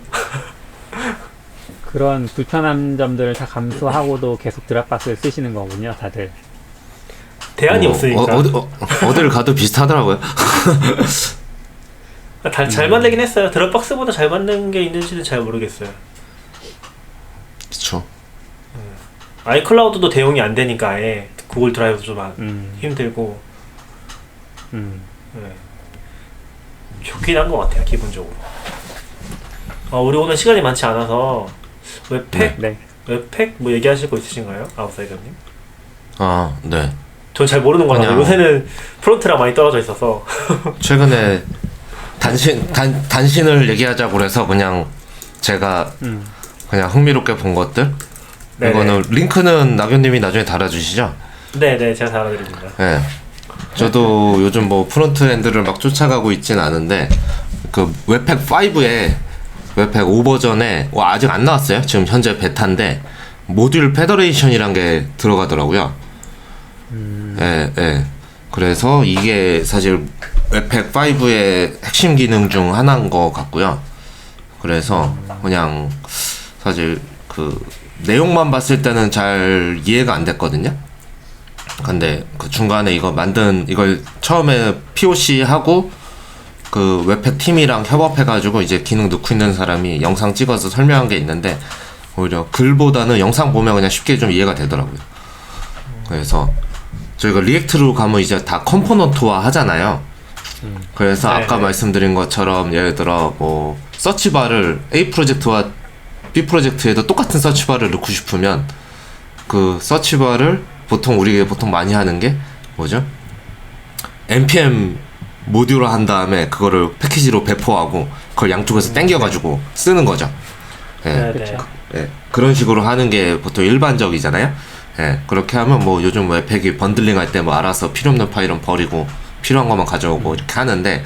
그런 불편한 점들을 다 감수하고도 계속 드랍박스를 쓰시는 거군요, 다들. 대안이 없으니까. 어딜 가도 비슷하더라고요. 잘 만들긴 했어요. 드랍박스보다 잘 만든 게 있는지는 잘 모르겠어요. 그쵸. 아이클라우드도 대응이 안 되니까 아예 구글 드라이브도 좀 힘들고. 네. 좋긴 한 것 같아요, 기본적으로. 우리 오늘 시간이 많지 않아서 웹팩? 네. 웹팩? 뭐 얘기하실 거 있으신가요? 아웃사이더님? 네. 전 잘 모르는 거라서 요새는 프론트랑 많이 떨어져 있어서 최근에 단신을 얘기하자고 그래서 그냥 제가 그냥 흥미롭게 본 것들. 네네. 이거는 링크는 낙연님이 나중에 달아주시죠? 네네, 제가 달아드립니다. 네. 저도 요즘 뭐 프론트엔드를 막 쫓아가고 있진 않은데 그 웹팩 5에 웹팩 5 버전에 아직 안 나왔어요. 지금 현재 베타인데 모듈 페더레이션이란 게 들어가더라고요. 예. 그래서 이게 사실 웹팩 5의 핵심 기능 중 하나인 것 같고요. 그래서 그냥 사실 그 내용만 봤을 때는 잘 이해가 안 됐거든요. 근데 그 중간에 이걸 처음에 POC 하고 그 웹팩 팀이랑 협업해가지고 이제 기능 넣고 있는 사람이 영상 찍어서 설명한 게 있는데 오히려 글보다는 영상 보면 그냥 쉽게 좀 이해가 되더라고요. 그래서 저희가 리액트로 가면 이제 다 컴포넌트화 하잖아요. 그래서 네, 아까 네. 말씀드린 것처럼 예를 들어 뭐 서치바를 A 프로젝트와 B 프로젝트에도 똑같은 서치바를 넣고 싶으면 그 서치바를 우리가 보통 많이 하는 게 뭐죠? npm 모듈화 한 다음에 그거를 패키지로 배포하고 그걸 양쪽에서 땡겨가지고 쓰는 거죠. 예. 네, 네. 그쵸. 예, 그런 식으로 하는 게 보통 일반적이잖아요. 예, 그렇게 하면 뭐 요즘 웹팩이 번들링 할 때 뭐 알아서 필요 없는 파일은 버리고 필요한 것만 가져오고 이렇게 하는데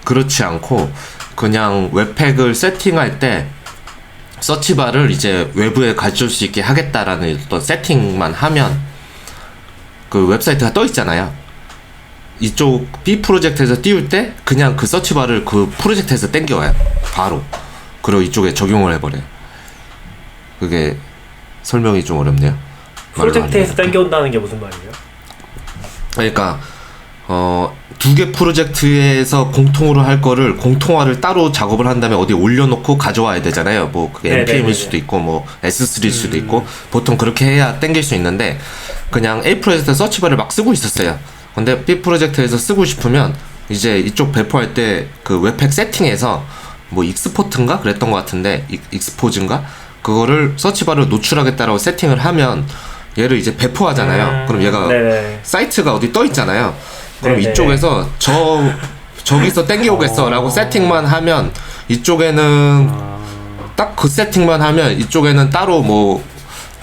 그렇지 않고 그냥 웹팩을 세팅할 때 서치바를 이제 외부에 가져올 수 있게 하겠다라는 어떤 세팅만 하면 그 웹사이트가 떠 있잖아요. 이쪽 B 프로젝트에서 띄울 때 그냥 그 서치바를 그 프로젝트에서 땡겨와요. 바로. 그리고 이쪽에 적용을 해버려요. 그게 설명이 좀 어렵네요. 프로젝트에서 땡겨온다는 게 무슨 말이에요? 그러니까 두 개 프로젝트에서 공통으로 할 거를 공통화를 따로 작업을 한 다음에 어디 올려놓고 가져와야 되잖아요. 뭐 그게 npm일 수도 있고 뭐 s3일 수도 있고 보통 그렇게 해야 땡길 수 있는데 그냥 A 프로젝트 서치바를 막 쓰고 있었어요. 근데 B 프로젝트에서 쓰고 싶으면 이제 이쪽 배포할 때 그 웹팩 세팅에서 뭐 익스포트인가 그랬던 것 같은데 익스포즈인가 그거를 서치바를 노출하겠다라고 세팅을 하면 얘를 이제 배포하잖아요. 그럼 얘가 네네. 사이트가 어디 떠 있잖아요. 그럼 네네. 이쪽에서 저기서 땡겨오겠어라고 세팅만 하면 이쪽에는 딱 그 세팅만 하면 이쪽에는 따로 뭐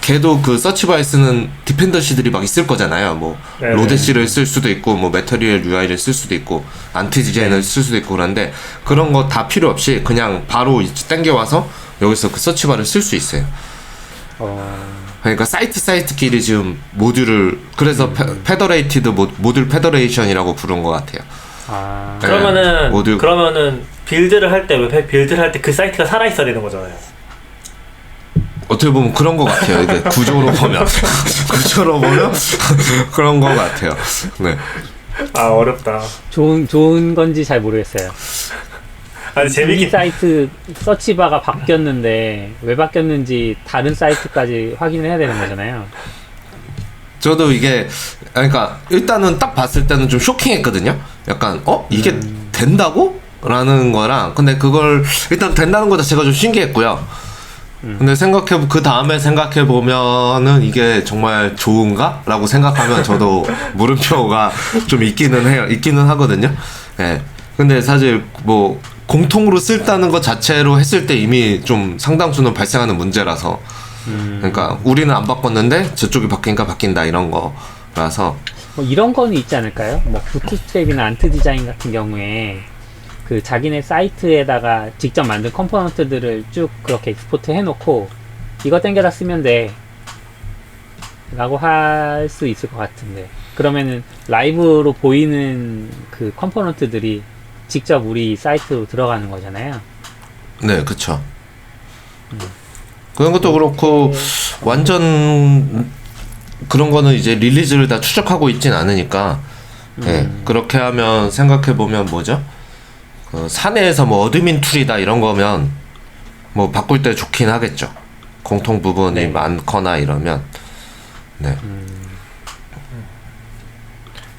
걔도 그 서치바에 쓰는 디펜던시들이 막 있을 거잖아요. 뭐 네네. 로데시를 쓸 수도 있고 뭐 메터리얼 UI를 쓸 수도 있고 안티지젠을 쓸 수도 있고 그런데 그런 거 다 필요 없이 그냥 바로 땡겨와서 여기서 그 서치바를 쓸 수 있어요. 그러니까 사이트끼리 지금 모듈을 그래서 페더레이티드 모듈 페더레이션이라고 부른 것 같아요. 아, 네, 그러면은 그러면은 빌드를 할 때 웹팩 빌드를 할 때 그 사이트가 살아 있어야 되는 거잖아요. 어떻게 보면 그런 것 같아요. 이게 구조로 보면 그런 것 같아요. 네. 아 어렵다. 좋은 건지 잘 모르겠어요. 아니 이 재밌게 사이트 서치바가 바뀌었는데 왜 바뀌었는지 다른 사이트까지 확인을 해야 되는 거잖아요. 저도 이게 그러니까 일단은 딱 봤을 때는 좀 쇼킹했거든요. 약간 이게 된다고? 라는 거랑 근데 그걸 일단 된다는 거 자체가 좀 신기했고요. 근데 그 다음에 생각해 보면은 이게 정말 좋은가? 라고 생각하면 저도 물음표가 좀 있기는 하거든요. 예. 근데 사실 뭐 공통으로 쓸다는 것 자체로 했을 때 이미 좀 상당수는 발생하는 문제라서 그러니까 우리는 안 바꿨는데 저쪽이 바뀌니까 바뀐다 이런 거라서 뭐 이런 거는 있지 않을까요? 뭐 부트스트랩이나 안트 디자인 같은 경우에 그 자기네 사이트에다가 직접 만든 컴포넌트들을 쭉 그렇게 익스포트 해놓고 이거 땡겨다 쓰면 돼 라고 할 수 있을 것 같은데 그러면은 라이브로 보이는 그 컴포넌트들이 직접 우리 사이트로 들어가는 거잖아요. 네, 그쵸. 그런 것도 그렇고 완전 그런 거는 이제 릴리즈를 다 추적하고 있진 않으니까 예, 그렇게 하면 생각해보면 뭐죠? 그 사내에서 뭐 어드민 툴이다 이런 거면 뭐 바꿀 때 좋긴 하겠죠. 공통 부분이 네. 많거나 이러면 네.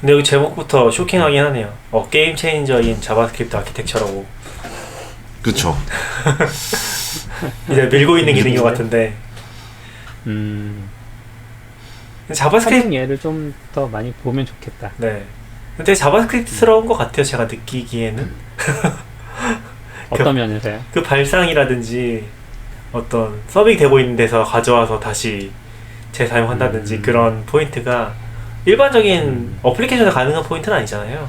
근데 여기 제목부터 쇼킹하긴 하네요. 게임 체인저인 자바스크립트 아키텍처라고 그쵸. 이제 밀고 있는 기능인 것 같은데 자바스크립트 사용 예를 좀 더 많이 보면 좋겠다. 네. 근데 자바스크립트스러운 것 같아요. 제가 느끼기에는 어떤 면에서요? 그 발상이라든지 어떤 서빙 되고 있는 데서 가져와서 다시 재사용한다든지 그런 포인트가 일반적인 어플리케이션에 가능한 포인트는 아니잖아요.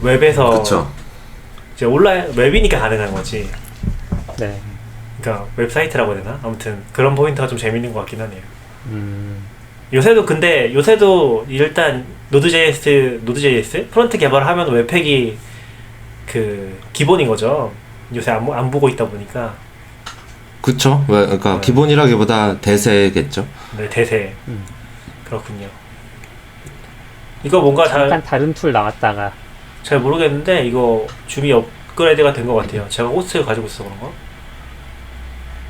웹에서 그쵸. 이제 온라인 웹이니까 가능한 거지. 네. 그러니까 웹사이트라고 해야 되나? 아무튼 그런 포인트가 좀 재밌는 것 같긴 하네요. 요새도 일단 노드.js 프론트 개발하면 웹팩이 그 기본인 거죠. 요새 안 보고 있다 보니까. 그쵸. 그러니까 기본이라기보다 대세겠죠. 네, 대세. 그렇군요. 이거 뭔가 잠깐 다른 툴 나왔다가 잘 모르겠는데 이거 줌이 업그레이드가 된 것 같아요. 제가 호스트 가지고 있어 그런가?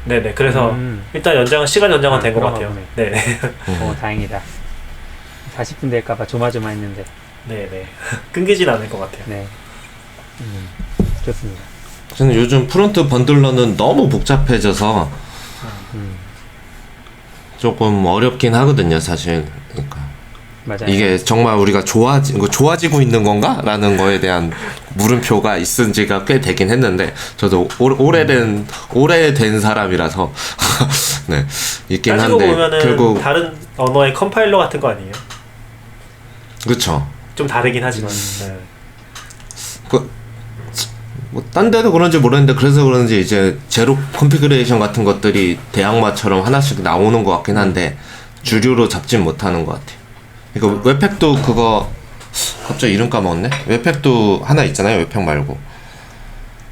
네네. 그래서 일단 시간 연장은 된 것 그런가 같아요. 보네. 네네. 다행이다. 40분 될까봐 조마조마했는데. 네네. 끊기진 않을 것 같아요. 네. 좋습니다. 저는 요즘 프론트 번들러는 너무 복잡해져서 조금 어렵긴 하거든요, 사실. 그러니까 맞아요. 이게 정말 우리가 좋아지고 있는 건가? 라는 거에 대한 물음표가 있은 지가 꽤 되긴 했는데, 저도 오래된 사람이라서, 네, 있긴 따지고 한데, 보면은 결국, 다른 언어의 컴파일러 같은 거 아니에요? 그쵸. 좀 다르긴 하지만. 네. 딴 데도 그런지 모르겠는데, 그래서 그런지 이제 제로 컨피그레이션 같은 것들이 대항마처럼 하나씩 나오는 것 같긴 한데, 주류로 잡진 못하는 것 같아요. 그러니까 웹팩도 그거, 갑자기 이름 까먹었네? 웹팩도 하나 있잖아요, 웹팩 말고.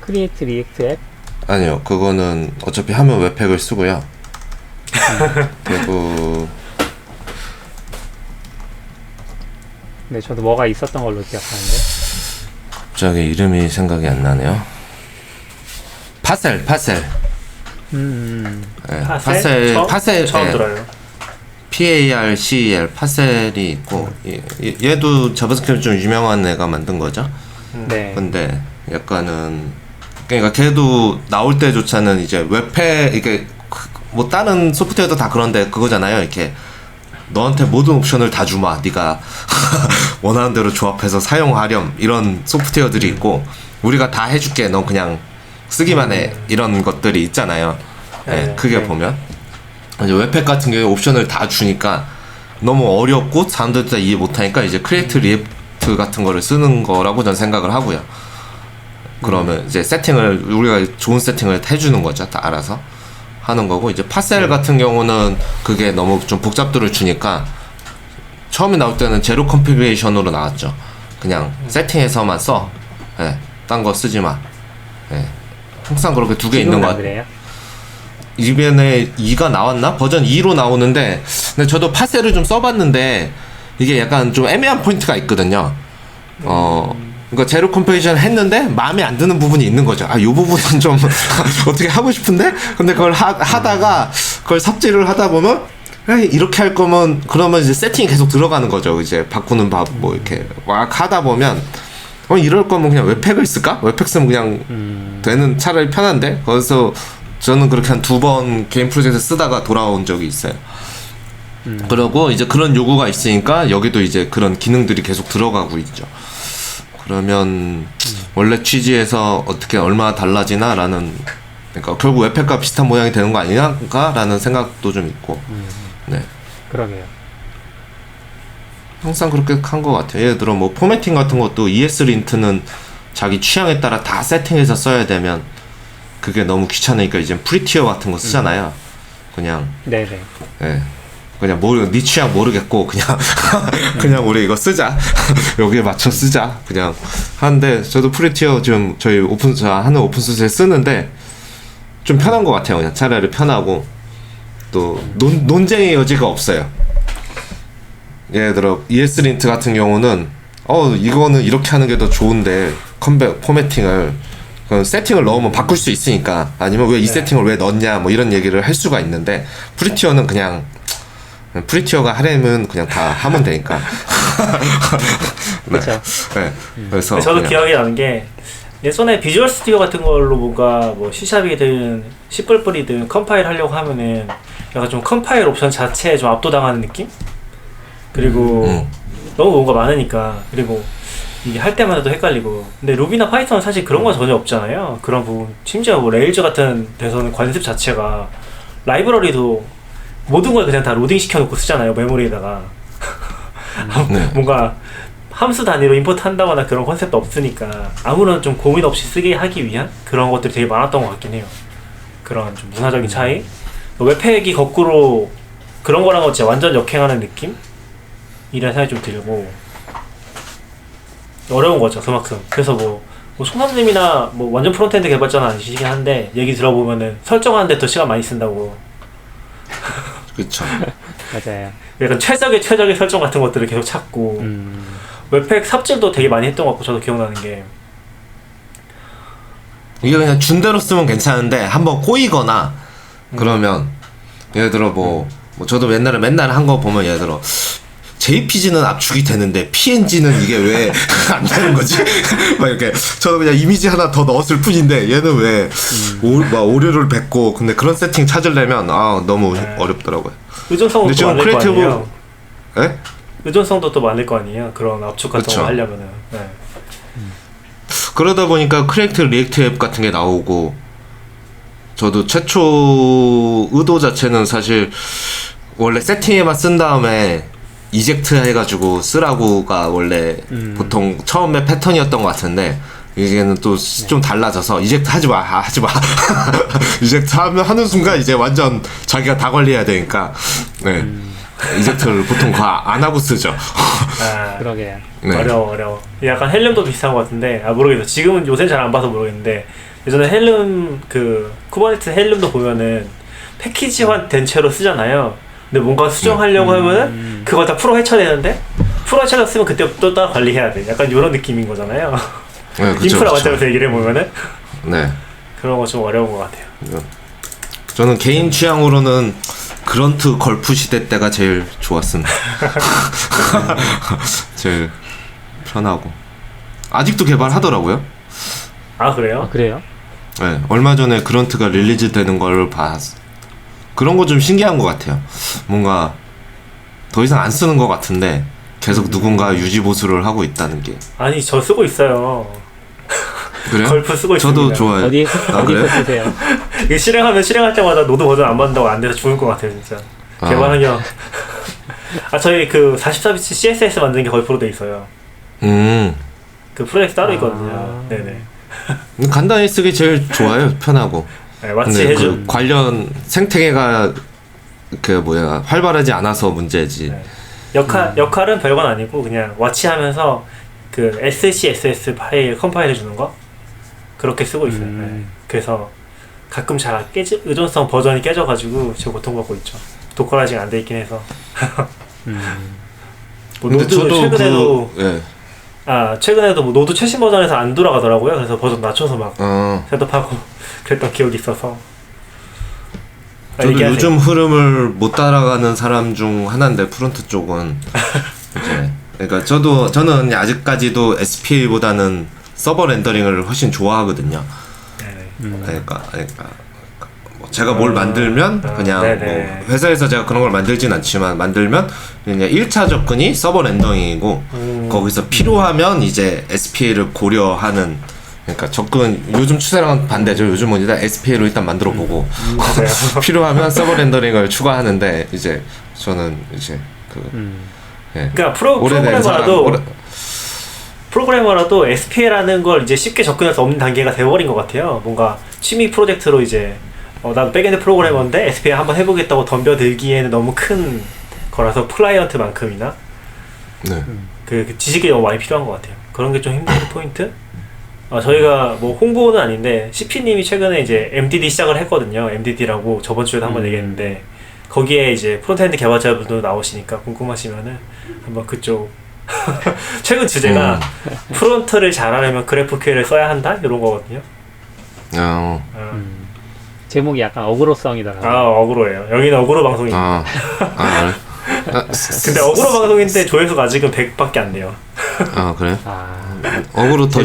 크리에이트 리액트 앱? 아니요, 그거는 어차피 하면 웹팩을 쓰고요. 그리고, 네, 저도 뭐가 있었던 걸로 기억하는데. 갑자기 이름이 생각이 안 나네요. 파셀. 네, 파셀, 처음 네. 들어요. PARCEL 파셀이 있고 얘도 자바스크립트 좀 유명한 애가 만든 거죠. 네. 근데 약간은 그러니까 걔도 나올 때조차는 이제 웹팩 이게 뭐 다른 소프트웨어도 다 그런데 그거잖아요. 이렇게 너한테 모든 옵션을 다 주마. 네가 원하는 대로 조합해서 사용하렴. 이런 소프트웨어들이 있고 우리가 다 해줄게. 넌 그냥 쓰기만 해. 이런 것들이 있잖아요. 네, 크게 보면 이제 웹팩 같은 경우에 옵션을 다 주니까 너무 어렵고 사람들도 다 이해 못하니까 이제 크리에이트 리액트 같은 거를 쓰는 거라고 저는 생각을 하고요. 그러면 이제 세팅을 우리가 좋은 세팅을 해주는 거죠. 다 알아서 하는 거고 이제 파셀 같은 경우는 그게 너무 좀 복잡도를 주니까 처음에 나올 때는 제로 컨피그레이션으로 나왔죠. 그냥 세팅해서만 써. 예, 딴 거 쓰지 마. 예, 항상 그렇게 두 개 있는 거 같아요. 이번에 2가 나왔나? 버전 2로 나오는데 근데 저도 파셀을 좀 써봤는데 이게 약간 좀 애매한 포인트가 있거든요. 그러니까 제로 컴피레이션 했는데 마음에 안 드는 부분이 있는 거죠. 아, 이 부분은 좀 어떻게 하고 싶은데? 근데 그걸 하다가 그걸 삽질을 하다 보면 에이, 이렇게 할 거면 그러면 이제 세팅이 계속 들어가는 거죠. 이제 바꾸는 뭐 이렇게 막 하다 보면 이럴 거면 그냥 웹팩을 쓸까? 웹팩 쓰면 그냥 되는 차라리 편한데? 거기서 저는 그렇게 한 2번 개인 프로젝트 쓰다가 돌아온 적이 있어요. 그러고 이제 그런 요구가 있으니까 여기도 이제 그런 기능들이 계속 들어가고 있죠. 그러면 원래 취지에서 어떻게 얼마나 달라지나 라는 그러니까 결국 웹팩과 비슷한 모양이 되는 거 아닌가 라는 생각도 좀 있고 네. 그러게요. 항상 그렇게 한 것 같아요. 예를 들어 뭐 포매팅 같은 것도 ESLint는 자기 취향에 따라 다 세팅해서 써야 되면 그게 너무 귀찮으니까 이제 프리티어 같은 거 쓰잖아요. 그냥 네네. 네. 그냥 네 취향 모르겠고 그냥 그냥 우리 이거 쓰자. 여기에 맞춰 쓰자. 그냥 하는데 저도 프리티어 지금 저희 하는 오픈소스에 쓰는데 좀 편한 것 같아요. 그냥 차라리 편하고 또 논쟁의 여지가 없어요. 예를 들어 ESLint 같은 경우는 이거는 이렇게 하는 게 더 좋은데 포매팅을 세팅을 넣으면 바꿀 수 있으니까 아니면 왜 이 세팅을 왜 넣었냐 뭐 이런 얘기를 할 수가 있는데 프리티어는 그냥 프리티어가 하려면 그냥 다 하면 되니까. 네. 그렇죠. 네. 그래서 저도 기억이 나는 게 예전에 비주얼 스튜디오 같은 걸로 뭔가 뭐 C샵이든 C++이든 컴파일 하려고 하면은 약간 좀 컴파일 옵션 자체에 좀 압도당하는 느낌? 그리고 너무 뭔가 많으니까 그리고 이게 할 때마다도 헷갈리고 근데 루비나 파이썬은 사실 그런 건 전혀 없잖아요. 그런 부분 심지어 뭐 레일즈 같은 데서는 관습 자체가 라이브러리도 모든 걸 그냥 다 로딩 시켜놓고 쓰잖아요. 메모리에다가 뭔가 함수 단위로 임포트 한다거나 그런 컨셉도 없으니까 아무런 좀 고민 없이 쓰게 하기 위한 그런 것들이 되게 많았던 것 같긴 해요. 그런 좀 문화적인 차이 웹팩이 거꾸로 그런 거랑은 진짜 완전 역행하는 느낌? 이런 생각이 좀 들고 어려운 거죠 그만큼. 그래서 뭐 송삼님이나 뭐 완전 프론트엔드 개발자는 아니시긴 한데 얘기 들어보면은 설정하는데 더 시간 많이 쓴다고. 그렇죠. 맞아요. 약간 최적의 설정 같은 것들을 계속 찾고 웹팩 삽질도 되게 많이 했던 것 같고 저도 기억나는 게 이게 그냥 준 대로 쓰면 괜찮은데 한번 꼬이거나 그러면 예를 들어 뭐 저도 맨날 한 거 보면 예를 들어 JPG는 압축이 되는데 PNG는 이게 왜 안 되는 거지? 막 이렇게 저는 그냥 이미지 하나 더 넣었을 뿐인데 얘는 왜 오류를 뱉고 근데 그런 세팅 찾으려면 너무 어렵더라고요. 의존성도 또 많을 거 아니에요. 예? 의존성도 또 많을 거 아니에요. 그런 압축 같은 그쵸. 거 하려면은. 네. 그러다 보니까 크리에이트 리액트 앱 같은 게 나오고 저도 최초 의도 자체는 사실 원래 세팅에만 쓴 다음에 이젝트 해가지고 쓰라고가 원래 보통 처음에 패턴이었던 것 같은데 이제는 또 좀 달라져서 이젝트 하지마 이젝트 하는 순간 이제 완전 자기가 다 관리해야 되니까 네. 이젝트를 보통 안 하고 쓰죠. 그러게요. 네. 어려워. 약간 헬름도 비슷한 것 같은데 모르겠어. 지금은 요새 잘 안 봐서 모르겠는데 예전에 헬름 쿠버네티스 헬름도 보면은 패키지화 된 채로 쓰잖아요. 근데 뭔가 수정하려고 하면은 그걸 다 풀어 헤쳐야 되는데 풀어 헤쳐졌으면 그때부터 따라 관리해야 돼. 약간 이런 느낌인 거잖아요. 네, 그쵸, 인프라 그쵸. 관점에서 얘기를 해보면은 네. 그런 거 좀 어려운 것 같아요. 저는 개인 취향으로는 그런트 걸프 시대 때가 제일 좋았습니다. 제일 편하고 아직도 개발하더라고요. 아 그래요? 그래요? 네, 얼마 전에 그런트가 릴리즈 되는 걸 봤어. 그런 거 좀 신기한 것 같아요. 뭔가 더 이상 안 쓰는 것 같은데 계속 누군가 유지 보수를 하고 있다는 게. 아니 저 쓰고 있어요. 그래요? 걸프 쓰고 저도 있습니다. 좋아요. 어디서 그래요? 쓰세요? 이게 실행할 때마다 노드 버전 안 받는다고 안 돼서 죽을 것 같아요 진짜. 개발 환경. 저희 그 44비트 CSS 만드는 게 걸프로 돼 있어요. 그 프로젝트 따로 있거든요. 네네. 간단히 쓰기 제일 좋아요. 편하고. 네, 마치 근데 해준. 그 관련 생태계가 활발하지 않아서 문제지. 네. 역할은 별건 아니고 그냥 와치하면서 그 SCSS 파일 컴파일해 주는 거 그렇게 쓰고 있어요. 네. 그래서 가끔 잘 의존성 버전이 깨져가지고 지금 고통받고 있죠. 도커라이징 안 돼 있긴 해서. 뭐 근데 노드 저도 최근에도 예. 최근에도 뭐 노드 최신 버전에서 안 돌아가더라고요. 그래서 버전 낮춰서 막 셋업하고 그랬던 기억이 있어서. 저도 요즘 흐름을 못 따라가는 사람 중 하나인데 프론트 쪽은 이제 그러니까 저는 아직까지도 SPA보다는 서버 렌더링을 훨씬 좋아하거든요. 그러니까 뭐 제가 뭘 만들면 그냥 뭐 회사에서 제가 그런 걸 만들진 않지만 만들면 그냥 1차 접근이 서버 렌더링이고 거기서 필요하면 이제 SPA를 고려하는 그러니까 접근 요즘 추세랑은 반대죠. 요즘은 일단 SPA로 일단 만들어 보고 필요하면 서버 렌더링을 추가하는데 이제 저는 이제 그러니까 프로그래머라도 SPA라는 걸 이제 쉽게 접근할 수 없는 단계가 되어버린 것 같아요. 뭔가 취미 프로젝트로 이제 나도 백엔드 프로그래머인데 SPA 한번 해보겠다고 덤벼들기에는 너무 큰 거라서 클라이언트만큼이나 그 지식이 너무 많이 필요한 것 같아요. 그런 게 좀 힘든 포인트? 저희가 뭐 홍보는 아닌데 CP님이 최근에 이제 MDD 시작을 했거든요. MDD라고 저번 주에도 한번 얘기했는데 거기에 이제 프론트엔드 개발자분도 나오시니까 궁금하시면은 한번 그쪽 최근 주제가 프론트를 잘하려면 그래프QL을 써야 한다 이런 거거든요. 제목이 약간 어그로성이더라고요. 어그로예요. 여기는 어그로 방송입니다. 그래? 근데 어그로 방송인데 조회수가 아직은 100밖에 안 돼요. 그래요? 어그로 더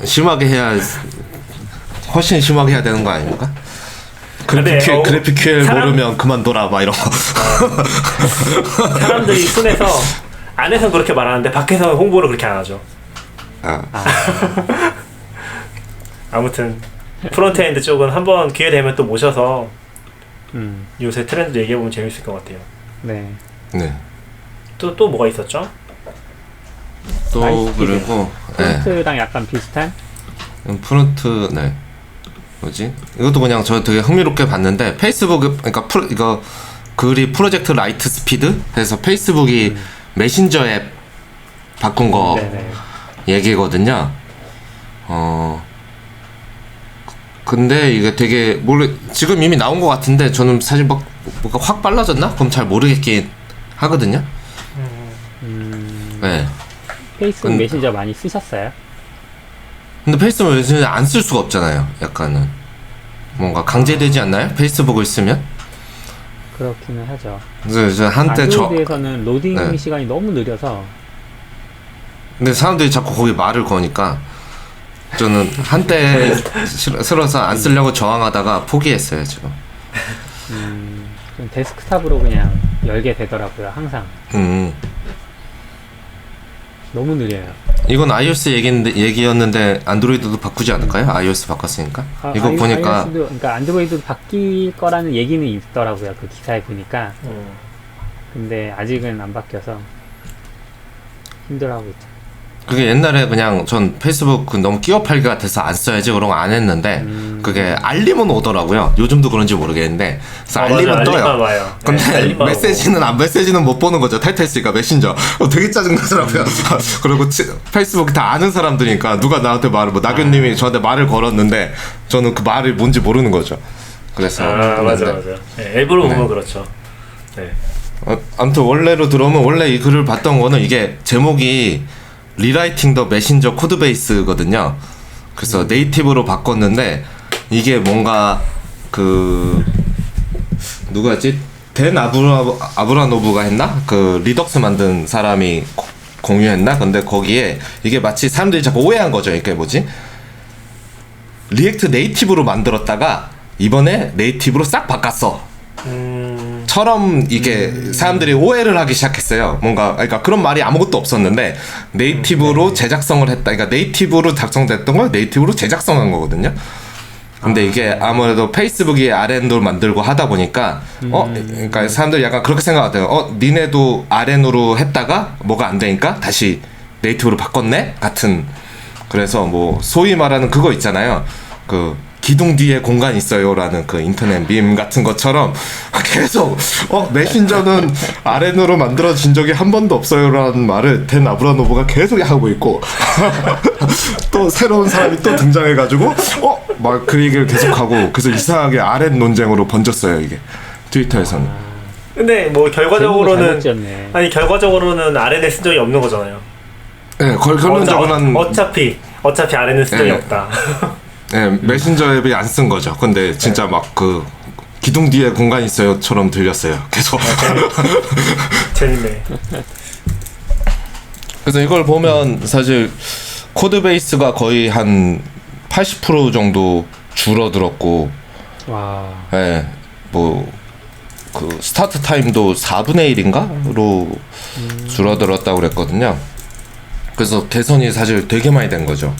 심하게 해야 훨씬 심하게 해야 되는 거 아닙니까? 그래픽QL 모르면 그만둬라 막 이런 거. 사람들이 손에서 안에서는 그렇게 말하는데 밖에서는 홍보를 그렇게 안 하죠. 아무튼 프론트엔드 쪽은 한번 기회 되면 또 모셔서 요새 트렌드 얘기해보면 재밌을 것 같아요. 네. 또 뭐가 있었죠? 또 그리고 프론트랑 약간 비슷한? 프론트 뭐지? 이것도 그냥 저 되게 흥미롭게 봤는데 페이스북 그러니까 이거 글이 프로젝트 라이트 스피드 해서 페이스북이 메신저 앱 바꾼 거 얘기거든요. 근데 이게 되게 지금 이미 나온 것 같은데 저는 사실 막 뭐가 확 빨라졌나? 그럼 잘 모르겠긴 하거든요. 네. 페이스북 메신저 많이 쓰셨어요? 근데 페이스북 메신저 안 쓸 수가 없잖아요. 약간은 뭔가 강제되지 않나요? 페이스북을 쓰면? 그렇기는 하죠. 그래서 한때 안드로이드에서는 로딩 네. 시간이 너무 느려서. 근데 사람들이 자꾸 거기 말을 거니까 저는 한때 싫어서 안 쓰려고 저항하다가 포기했어요 지금. 좀 데스크탑으로 그냥 열게 되더라고요 항상. 너무 느려요. 이건 iOS 얘기였는데 안드로이드도 바꾸지 않을까요? iOS 바꿨으니까. 이거 보니까 iOS도, 그러니까 안드로이드도 바뀔 거라는 얘기는 있더라고요 그 기사에 보니까. 근데 아직은 안 바뀌어서 힘들어하고 있죠. 그게 옛날에 그냥 전 페이스북 너무 끼워 팔기 같아서 안 써야지 그런 거 안 했는데 그게 알림은 오더라고요. 요즘도 그런지 모르겠는데 그래서 알림은 떠요. 와요. 근데 네, 메시지는 못 보는 거죠. 탈퇴했으니까 메신저. 되게 짜증나더라고요. 그리고 페이스북 다 아는 사람들이니까 누가 나한테 말을 나균님이 저한테 말을 걸었는데 저는 그 말이 뭔지 모르는 거죠. 그래서 맞아. 네, 앱으로 보면 그렇죠. 네. 아무튼 원래로 들어오면 원래 이 글을 봤던 거는 이게 제목이 리라이팅 더 메신저 코드베이스거든요. 그래서 네이티브로 바꿨는데 이게 뭔가 그 누가지? 댄 아브라노브가 했나? 그 리덕스 만든 사람이 공유했나? 근데 거기에 이게 마치 사람들이 자꾸 오해한 거죠. 이게 뭐지? 리액트 네이티브로 만들었다가 이번에 네이티브로 싹 바꿨어. 처럼 이게 사람들이 오해를 하기 시작했어요. 뭔가 그러니까 그런 말이 아무것도 없었는데 네이티브로 제작성을 했다. 그러니까 네이티브로 작성됐던 걸 네이티브로 제작성한 거거든요. 근데 이게 아무래도 페이스북이 RN도 만들고 하다 보니까 그러니까 사람들이 약간 그렇게 생각하대요. 니네도 RN으로 했다가 뭐가 안 되니까 다시 네이티브로 바꿨네 같은. 그래서 뭐 소위 말하는 그거 있잖아요. 그 기둥 뒤에 공간 있어요라는 그 인터넷 밈 같은 것처럼 계속 메신저는 RN으로 만들어진 적이 한 번도 없어요라는 말을 댄 아브라노브가 계속 하고 있고 또 새로운 사람이 또 등장해가지고 막 그 얘기를 계속하고 그래서 이상하게 RN 논쟁으로 번졌어요 이게 트위터에서는. 근데 뭐 결과적으로는 잘못 결과적으로는 RN을 쓴 적이 없는 거잖아요. 네, 결론적으로는 어차피 RN을 쓴 적이 없다. 네, 메신저 앱이 안 쓴 거죠. 근데 진짜 막 그 기둥 뒤에 공간 있어요처럼 들렸어요. 계속. 재밌네. 그래서 이걸 보면 사실 코드 베이스가 거의 한 80% 정도 줄어들었고, 와. 예, 뭐 그 스타트 타임도 4분의 1인가로 줄어들었다고 그랬거든요. 그래서 개선이 사실 되게 많이 된 거죠.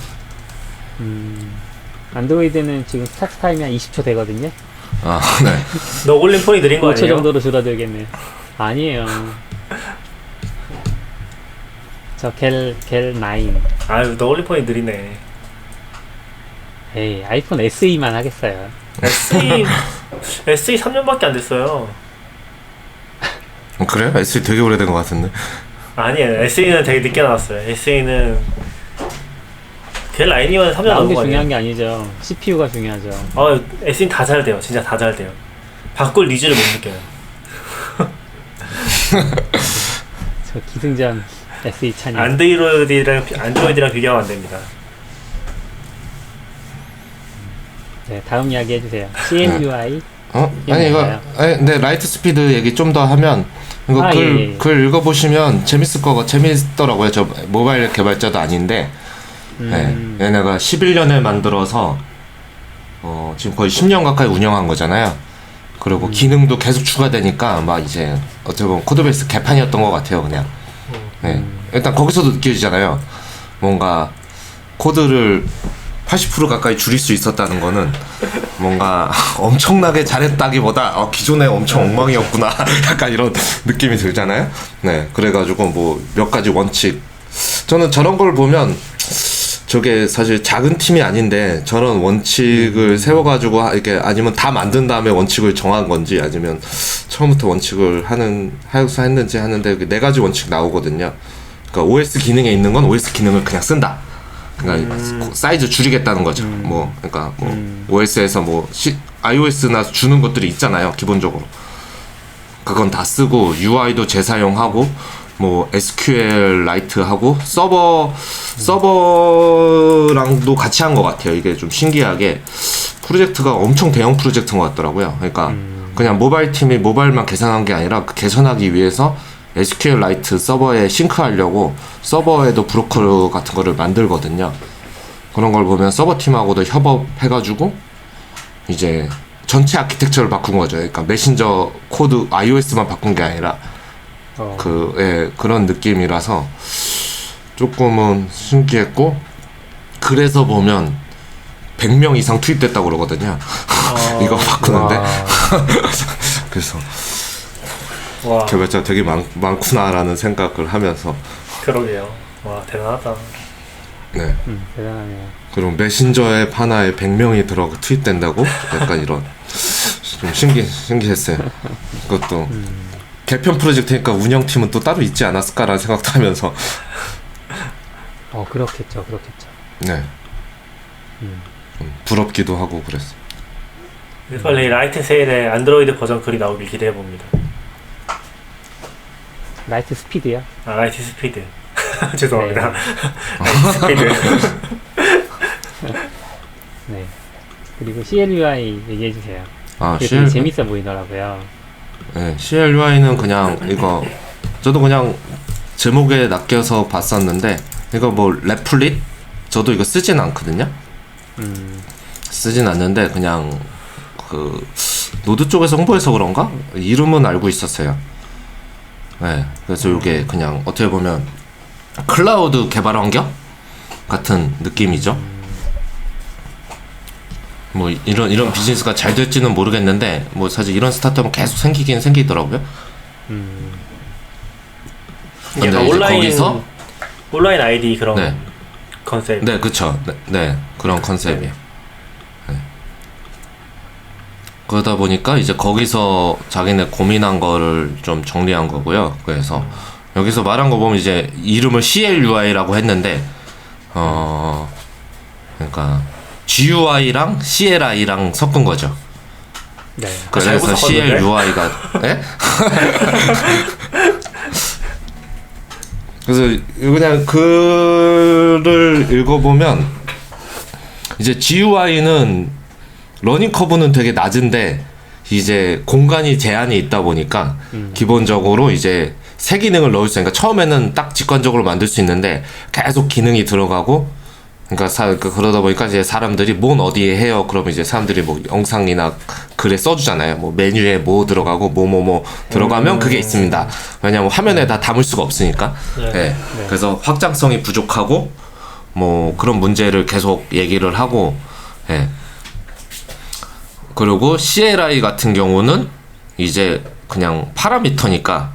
안드로이드는 지금 스타트 타임이 한 20초 되거든요. 아, 네. 너굴림 폰이 느린 거 5초 아니에요? 정도로 줄어들겠네요. 아니에요. 저 겔 9. 아유, 너굴림 폰이 느리네. 에이, 아이폰 SE만 하겠어요. SE 3년밖에 안 됐어요. 그래요? SE 되게 오래된 것 같은데. 아니에요. SE는 되게 늦게 나왔어요. SE는 겔 9이면 3년 나온 나온 게 거 중요한 아니에요? 게 아니죠. CPU가 중요하죠. SE는 다 잘 돼요. 진짜 다 잘 돼요. 바꿀 니즈를 못 느껴요. 저 기승전 SE 찬양. 안드로이드랑 비교하면 안 됩니다. 네, 다음 이야기 해주세요. CMUI. 아니 근데 라이트 스피드 얘기 좀 더 하면 이거 글 읽어보시면 재밌더라고요. 저 모바일 개발자도 아닌데 얘네가 11년에 만들어서 지금 거의 10년 가까이 운영한 거잖아요. 그리고 기능도 계속 추가되니까 막 이제 어떻게 보면 코드베이스 개판이었던 것 같아요. 그냥 일단 거기서도 느껴지잖아요. 뭔가 코드를 80% 가까이 줄일 수 있었다는 거는 뭔가 엄청나게 잘했다기보다 기존에 엄청 엉망이었구나 약간 이런 느낌이 들잖아요. 네, 그래가지고 뭐 몇 가지 원칙, 저는 저런 걸 보면 저게 사실 작은 팀이 아닌데 저런 원칙을 세워가지고 이렇게 아니면 다 만든 다음에 원칙을 정한 건지 아니면 처음부터 원칙을 하여서 했는지 하는데 네 가지 원칙 나오거든요. 그러니까 OS 기능에 있는 건 OS 기능을 그냥 쓴다. 그러니까 사이즈 줄이겠다는 거죠. 그러니까 OS에서 iOS나 주는 것들이 있잖아요. 기본적으로. 그건 다 쓰고 UI도 재사용하고 뭐 SQLite 하고 서버랑도 같이 한 것 같아요. 이게 좀 신기하게 프로젝트가 엄청 대형 프로젝트인 것 같더라고요. 그러니까 그냥 모바일 팀이 모바일만 개선한 게 아니라 그 개선하기 위해서 SQLite 서버에 싱크하려고 서버에도 브로커 같은 거를 만들거든요. 그런 걸 보면 서버 팀하고도 협업해가지고 이제 전체 아키텍처를 바꾼 거죠. 그러니까 메신저 코드 iOS만 바꾼 게 아니라 그런 느낌이라서 조금은 신기했고, 그래서 보면 100명 이상 투입됐다고 그러거든요. 이거 바꾸는데. 그래서 와. 개발자 되게 많구나라는 생각을 하면서. 그러게요. 와, 대단하다. 네. 대단하네요. 그리고 메신저 앱 하나에 100명이 투입된다고? 약간 이런 좀 신기했어요. 그것도 개편 프로젝트니까 운영팀은 또 따로 있지 않았을까라는 생각도 하면서. 그렇겠죠. 네. 좀 부럽기도 하고 그랬어. 빨리 라이트 세일에 안드로이드 버전 글이 나오길 기대해 봅니다. 라이트 스피드요? 아, 라이트 스피드. 죄송합니다. 라이트 스피드. 네. 그리고 CLUI 얘기해 주세요. 되게 재밌어 보이더라고요. 네, CLUI는 그냥 이거 저도 그냥 제목에 낚여서 봤었는데, 이거 뭐 레플릿? 저도 이거 쓰진 않거든요. 쓰진 않는데 그냥 그 노드 쪽에서 홍보해서 그런가? 이름은 알고 있었어요. 네, 그래서 이게 그냥 어떻게 보면 클라우드 개발 환경 같은 느낌이죠. 뭐 이런 비즈니스가 잘 될지는 모르겠는데, 뭐 사실 이런 스타트업은 계속 생기긴 생기더라고요. 근데 이제 거기서 온라인 아이디 그런 네. 컨셉. 네, 그쵸. 네, 그런 컨셉이에요. 네. 그러다 보니까 이제 거기서 자기네 고민한 거를 좀 정리한 거고요. 그래서 여기서 말한 거 보면 이제 이름을 CLUI라고 했는데, 그러니까 GUI랑 CLI랑 섞은 거죠. 네. 그래서 CLUI가, 네? 그래서 그냥 글을 읽어보면 이제 GUI는 러닝 커브는 되게 낮은데 이제 공간이 제한이 있다 보니까 기본적으로 이제 새 기능을 넣을 수 있으니까 처음에는 딱 직관적으로 만들 수 있는데 계속 기능이 들어가고, 그러니까 그러다 보니까 이제 사람들이 뭔 어디에 해요? 그러면 이제 사람들이 뭐 영상이나 글에 써주잖아요. 뭐 메뉴에 뭐 들어가고 뭐 들어가면 그게 있습니다. 왜냐면 화면에 다 담을 수가 없으니까. 네. 네. 그래서 확장성이 부족하고 뭐 그런 문제를 계속 얘기를 하고, 예. 그리고 CLI 같은 경우는 이제 그냥 파라미터니까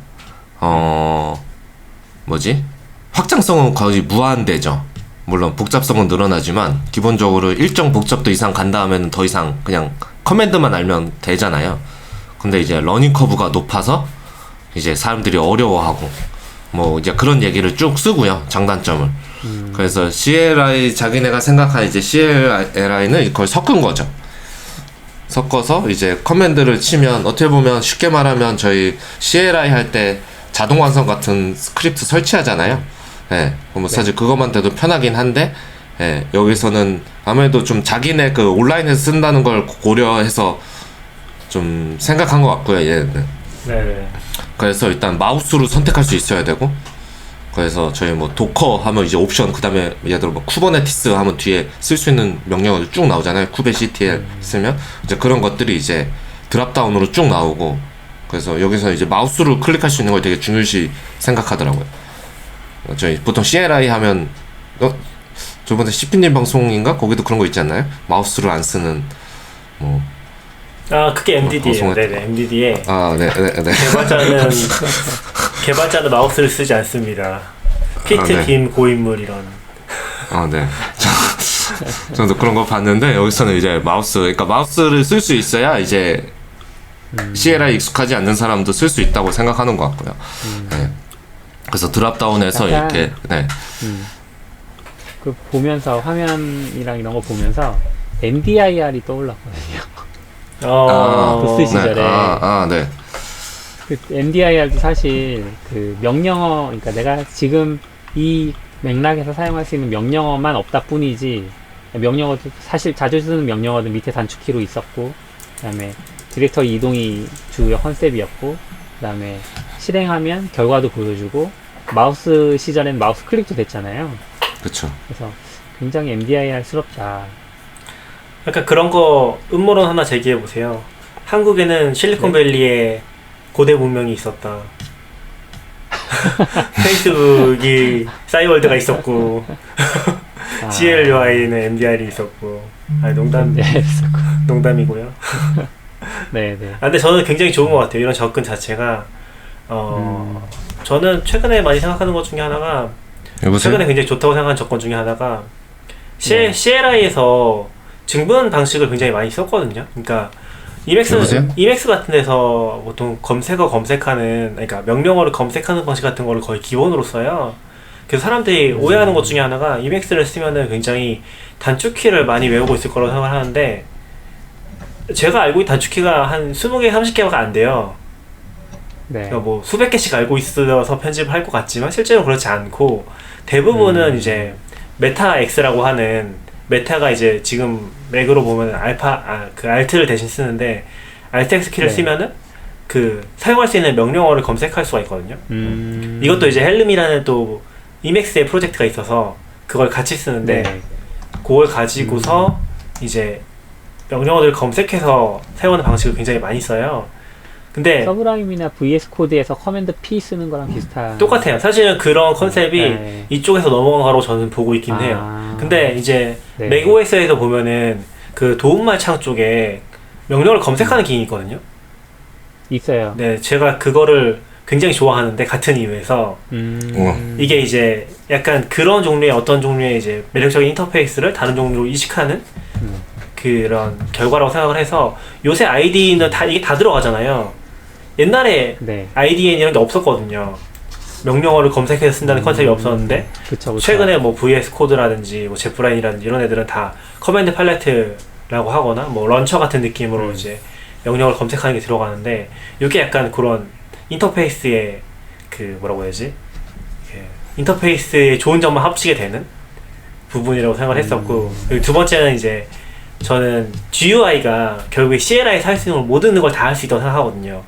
확장성은 거의 무한대죠. 물론 복잡성은 늘어나지만 기본적으로 일정 복잡도 이상 간 다음에는 더 이상 그냥 커맨드만 알면 되잖아요. 근데 이제 러닝 커브가 높아서 이제 사람들이 어려워하고 뭐 이제 그런 얘기를 쭉 쓰고요, 장단점을. 그래서 CLI 자기네가 생각한 이제 CLI는 그걸 섞은 거죠. 섞어서 이제 커맨드를 치면 어떻게 보면 쉽게 말하면 저희 CLI 할 때 자동 완성 같은 스크립트 설치하잖아요. 예, 뭐 사실 그것만 돼도 편하긴 한데, 예, 여기서는 아무래도 좀 자기네 그 온라인에서 쓴다는 걸 고려해서 좀 생각한 것 같고요, 얘는. 네. 그래서 일단 마우스로 선택할 수 있어야 되고, 그래서 저희 뭐 도커 하면 이제 옵션, 그 다음에 예를 들어 뭐 쿠버네티스 하면 뒤에 쓸 수 있는 명령어들 쭉 나오잖아요. 쿠베CTL 쓰면 이제 그런 것들이 이제 드랍다운으로 쭉 나오고, 그래서 여기서 이제 마우스로 클릭할 수 있는 걸 되게 중요시 생각하더라고요. 저희 보통 CLI 하면 저번에 CP님 방송인가 거기도 그런 거 있지 않나요? 마우스를 안 쓰는 뭐. 아, 그게 MDD예요. 네네, MDD에. 아, 네. 개발자는 마우스를 쓰지 않습니다. 피트, 네. 김, 고인물 이런. 아, 네. 저도 그런 거 봤는데 여기서는 이제 그러니까 마우스를 쓸 수 있어야 이제 CLI 익숙하지 않는 사람도 쓸 수 있다고 생각하는 것 같고요. 네. 그래서 드랍다운해서 이렇게, 네. 그 보면서 화면이랑 이런 거 보면서 MDIR이 떠올랐거든요. 어, 부스 시절에. 네. 네. 그 MDIR도 사실 그 명령어, 그러니까 내가 지금 이 맥락에서 사용할 수 있는 명령어만 없다 뿐이지, 명령어도 사실 자주 쓰는 명령어도 밑에 단축키로 있었고, 그다음에 디렉터리 이동이 주요 컨셉이었고, 그다음에 실행하면 결과도 보여주고, 마우스 시절에는 마우스 클릭도 됐잖아요. 그쵸. 그래서 굉장히 MDIR스럽다. 약간 그런 거 음모론 하나 제기해 보세요. 한국에는 실리콘밸리에 고대 문명이 있었다. 페이스북이 싸이월드가 있었고 CLUI는 MDR이 있었고. 아니 농담이고요. 네네. 근데 저는 굉장히 좋은 것 같아요. 이런 접근 자체가 저는 최근에 많이 생각하는 것 중에 하나가, 여보세요? 최근에 굉장히 좋다고 생각하는 접근 중에 하나가 네. CLI에서 증분 방식을 굉장히 많이 썼거든요. 그러니까 여보세요? 이맥스 같은 데서 보통 검색하는, 그러니까 명령어를 검색하는 방식 같은 거를 거의 기본으로 써요. 그래서 사람들이 오해하는 것 중에 하나가 이맥스를 쓰면은 굉장히 단축키를 많이 외우고 있을 거라고 생각을 하는데, 제가 알고 있는 단축키가 한 20개, 30개가 안 돼요. 네. 그러니까 뭐 수백 개씩 알고 있어서 편집을 할 것 같지만 실제로 그렇지 않고, 대부분은 이제 메타 X라고 하는, 메타가 이제 지금 맥으로 보면 그 알트를 대신 쓰는데, 알트 X 키를 네. 쓰면은 그 사용할 수 있는 명령어를 검색할 수가 있거든요. 이것도 이제 헬름이라는 또 이맥스의 프로젝트가 있어서 그걸 같이 쓰는데, 네. 그걸 가지고서 이제 명령어들을 검색해서 사용하는 방식을 굉장히 많이 써요. 근데 서브라임이나 VS 코드에서 커맨드 P 쓰는 거랑 비슷한. 똑같아요. 사실은 그런 컨셉이 네. 이쪽에서 넘어간 거라고 저는 보고 있긴 해요. 근데 이제 네. 맥OS에서 보면은 그 도움말 창 쪽에 명령어를 검색하는 기능이 있거든요. 있어요. 네, 제가 그거를 굉장히 좋아하는데, 같은 이유에서 이게 이제 약간 그런 종류의, 어떤 종류의 이제 매력적인 인터페이스를 다른 종류로 이식하는 그런 결과라고 생각을 해서, 요새 IDE는 이게 다 들어가잖아요. 옛날에 네. IDN 이런 게 없었거든요. 명령어를 검색해서 쓴다는 컨셉이 없었는데, 그쵸. 최근에 뭐 VS 코드라든지 뭐 제프라인이라든지 이런 애들은 다 커맨드 팔레트라고 하거나 뭐 런처 같은 느낌으로 이제 명령어를 검색하는 게 들어가는데, 이게 약간 그런 인터페이스의 그 뭐라고 해야지, 인터페이스의 좋은 점만 합치게 되는 부분이라고 생각을 했었고, 그리고 두 번째는 이제 저는 GUI가 결국에 CLI에서 할 수 있는 모든 걸 다 할 수 있다고 생각하거든요.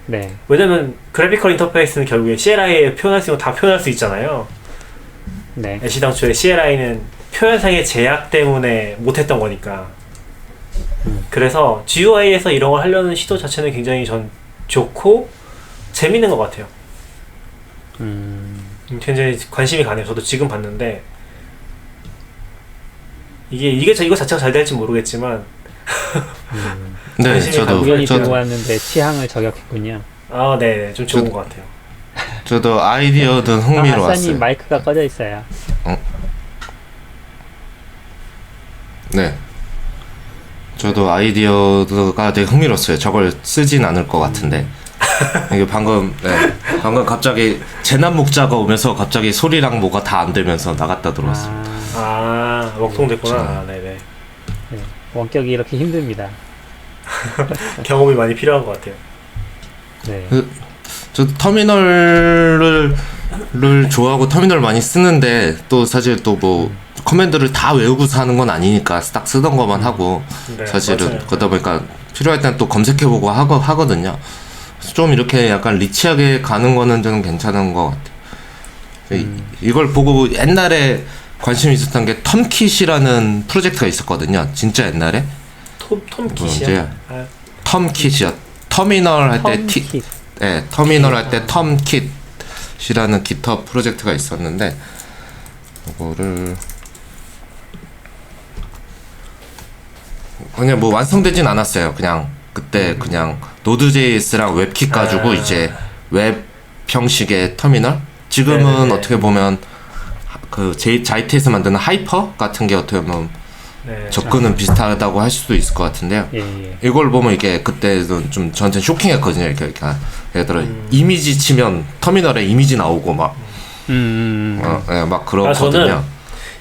네. 왜냐면 그래피컬 인터페이스는 결국에 CLI에 표현할 수 있는 거 다 표현할 수 있잖아요. 네. 애시당초에 CLI는 표현상의 제약 때문에 못했던 거니까. 그래서 GUI에서 이런 걸 하려는 시도 자체는 굉장히 전 좋고 재밌는 것 같아요. 굉장히 관심이 가네요. 저도 지금 봤는데 이거 자체가 잘 될지 모르겠지만 네, 우연히 들고 저도 왔는데 취향을 저격했군요. 네, 좀 좋은 것 같아요. 저도 아이디어든 흥미로웠어요. 아싸님 마이크가 꺼져 있어요. 네. 저도 아이디어가 되게 흥미로웠어요. 저걸 쓰진 않을 것 같은데. 이게 방금 갑자기 재난 목자가 오면서 갑자기 소리랑 뭐가 다 안 되면서 나갔다 들어왔습니다. 먹통됐구나. 네네. 네. 원격이 이렇게 힘듭니다. 경험이 많이 필요한 것 같아요. 네. 저 터미널을 좋아하고 터미널 많이 쓰는데, 또 사실 또 뭐 커맨드를 다 외우고서 하는 건 아니니까 딱 쓰던 것만 하고, 네, 사실은 맞아요. 그러다 보니까 필요할 때는 또 검색해보고 하거든요. 좀 이렇게 약간 리치하게 가는 거는 저는 괜찮은 것 같아요. 이걸 보고 옛날에 관심이 있었던 게 텀킷이라는 프로젝트가 있었거든요. 진짜 옛날에. 톰킷이요? 텀킷이요. 터미널 할 때 터미널 할 때 텀킷이라는 깃허브 프로젝트가 있었는데, 이거를 그냥 뭐 완성되진 않았어요. 그냥 그때 그냥 노드.js랑 웹킷 가지고 이제 웹 형식의 터미널. 지금은 네네네. 어떻게 보면 그 JT에서 만드는 하이퍼 같은 게 어떻게 보면 접근은 비슷하다고 할 수도 있을 것 같은데요. 예. 이걸 보면 이게 그때는 좀 저한테 쇼킹했거든요. 이렇게 예를 들어 이미지 치면 터미널에 이미지 나오고 막 막 그렇거든요. 저는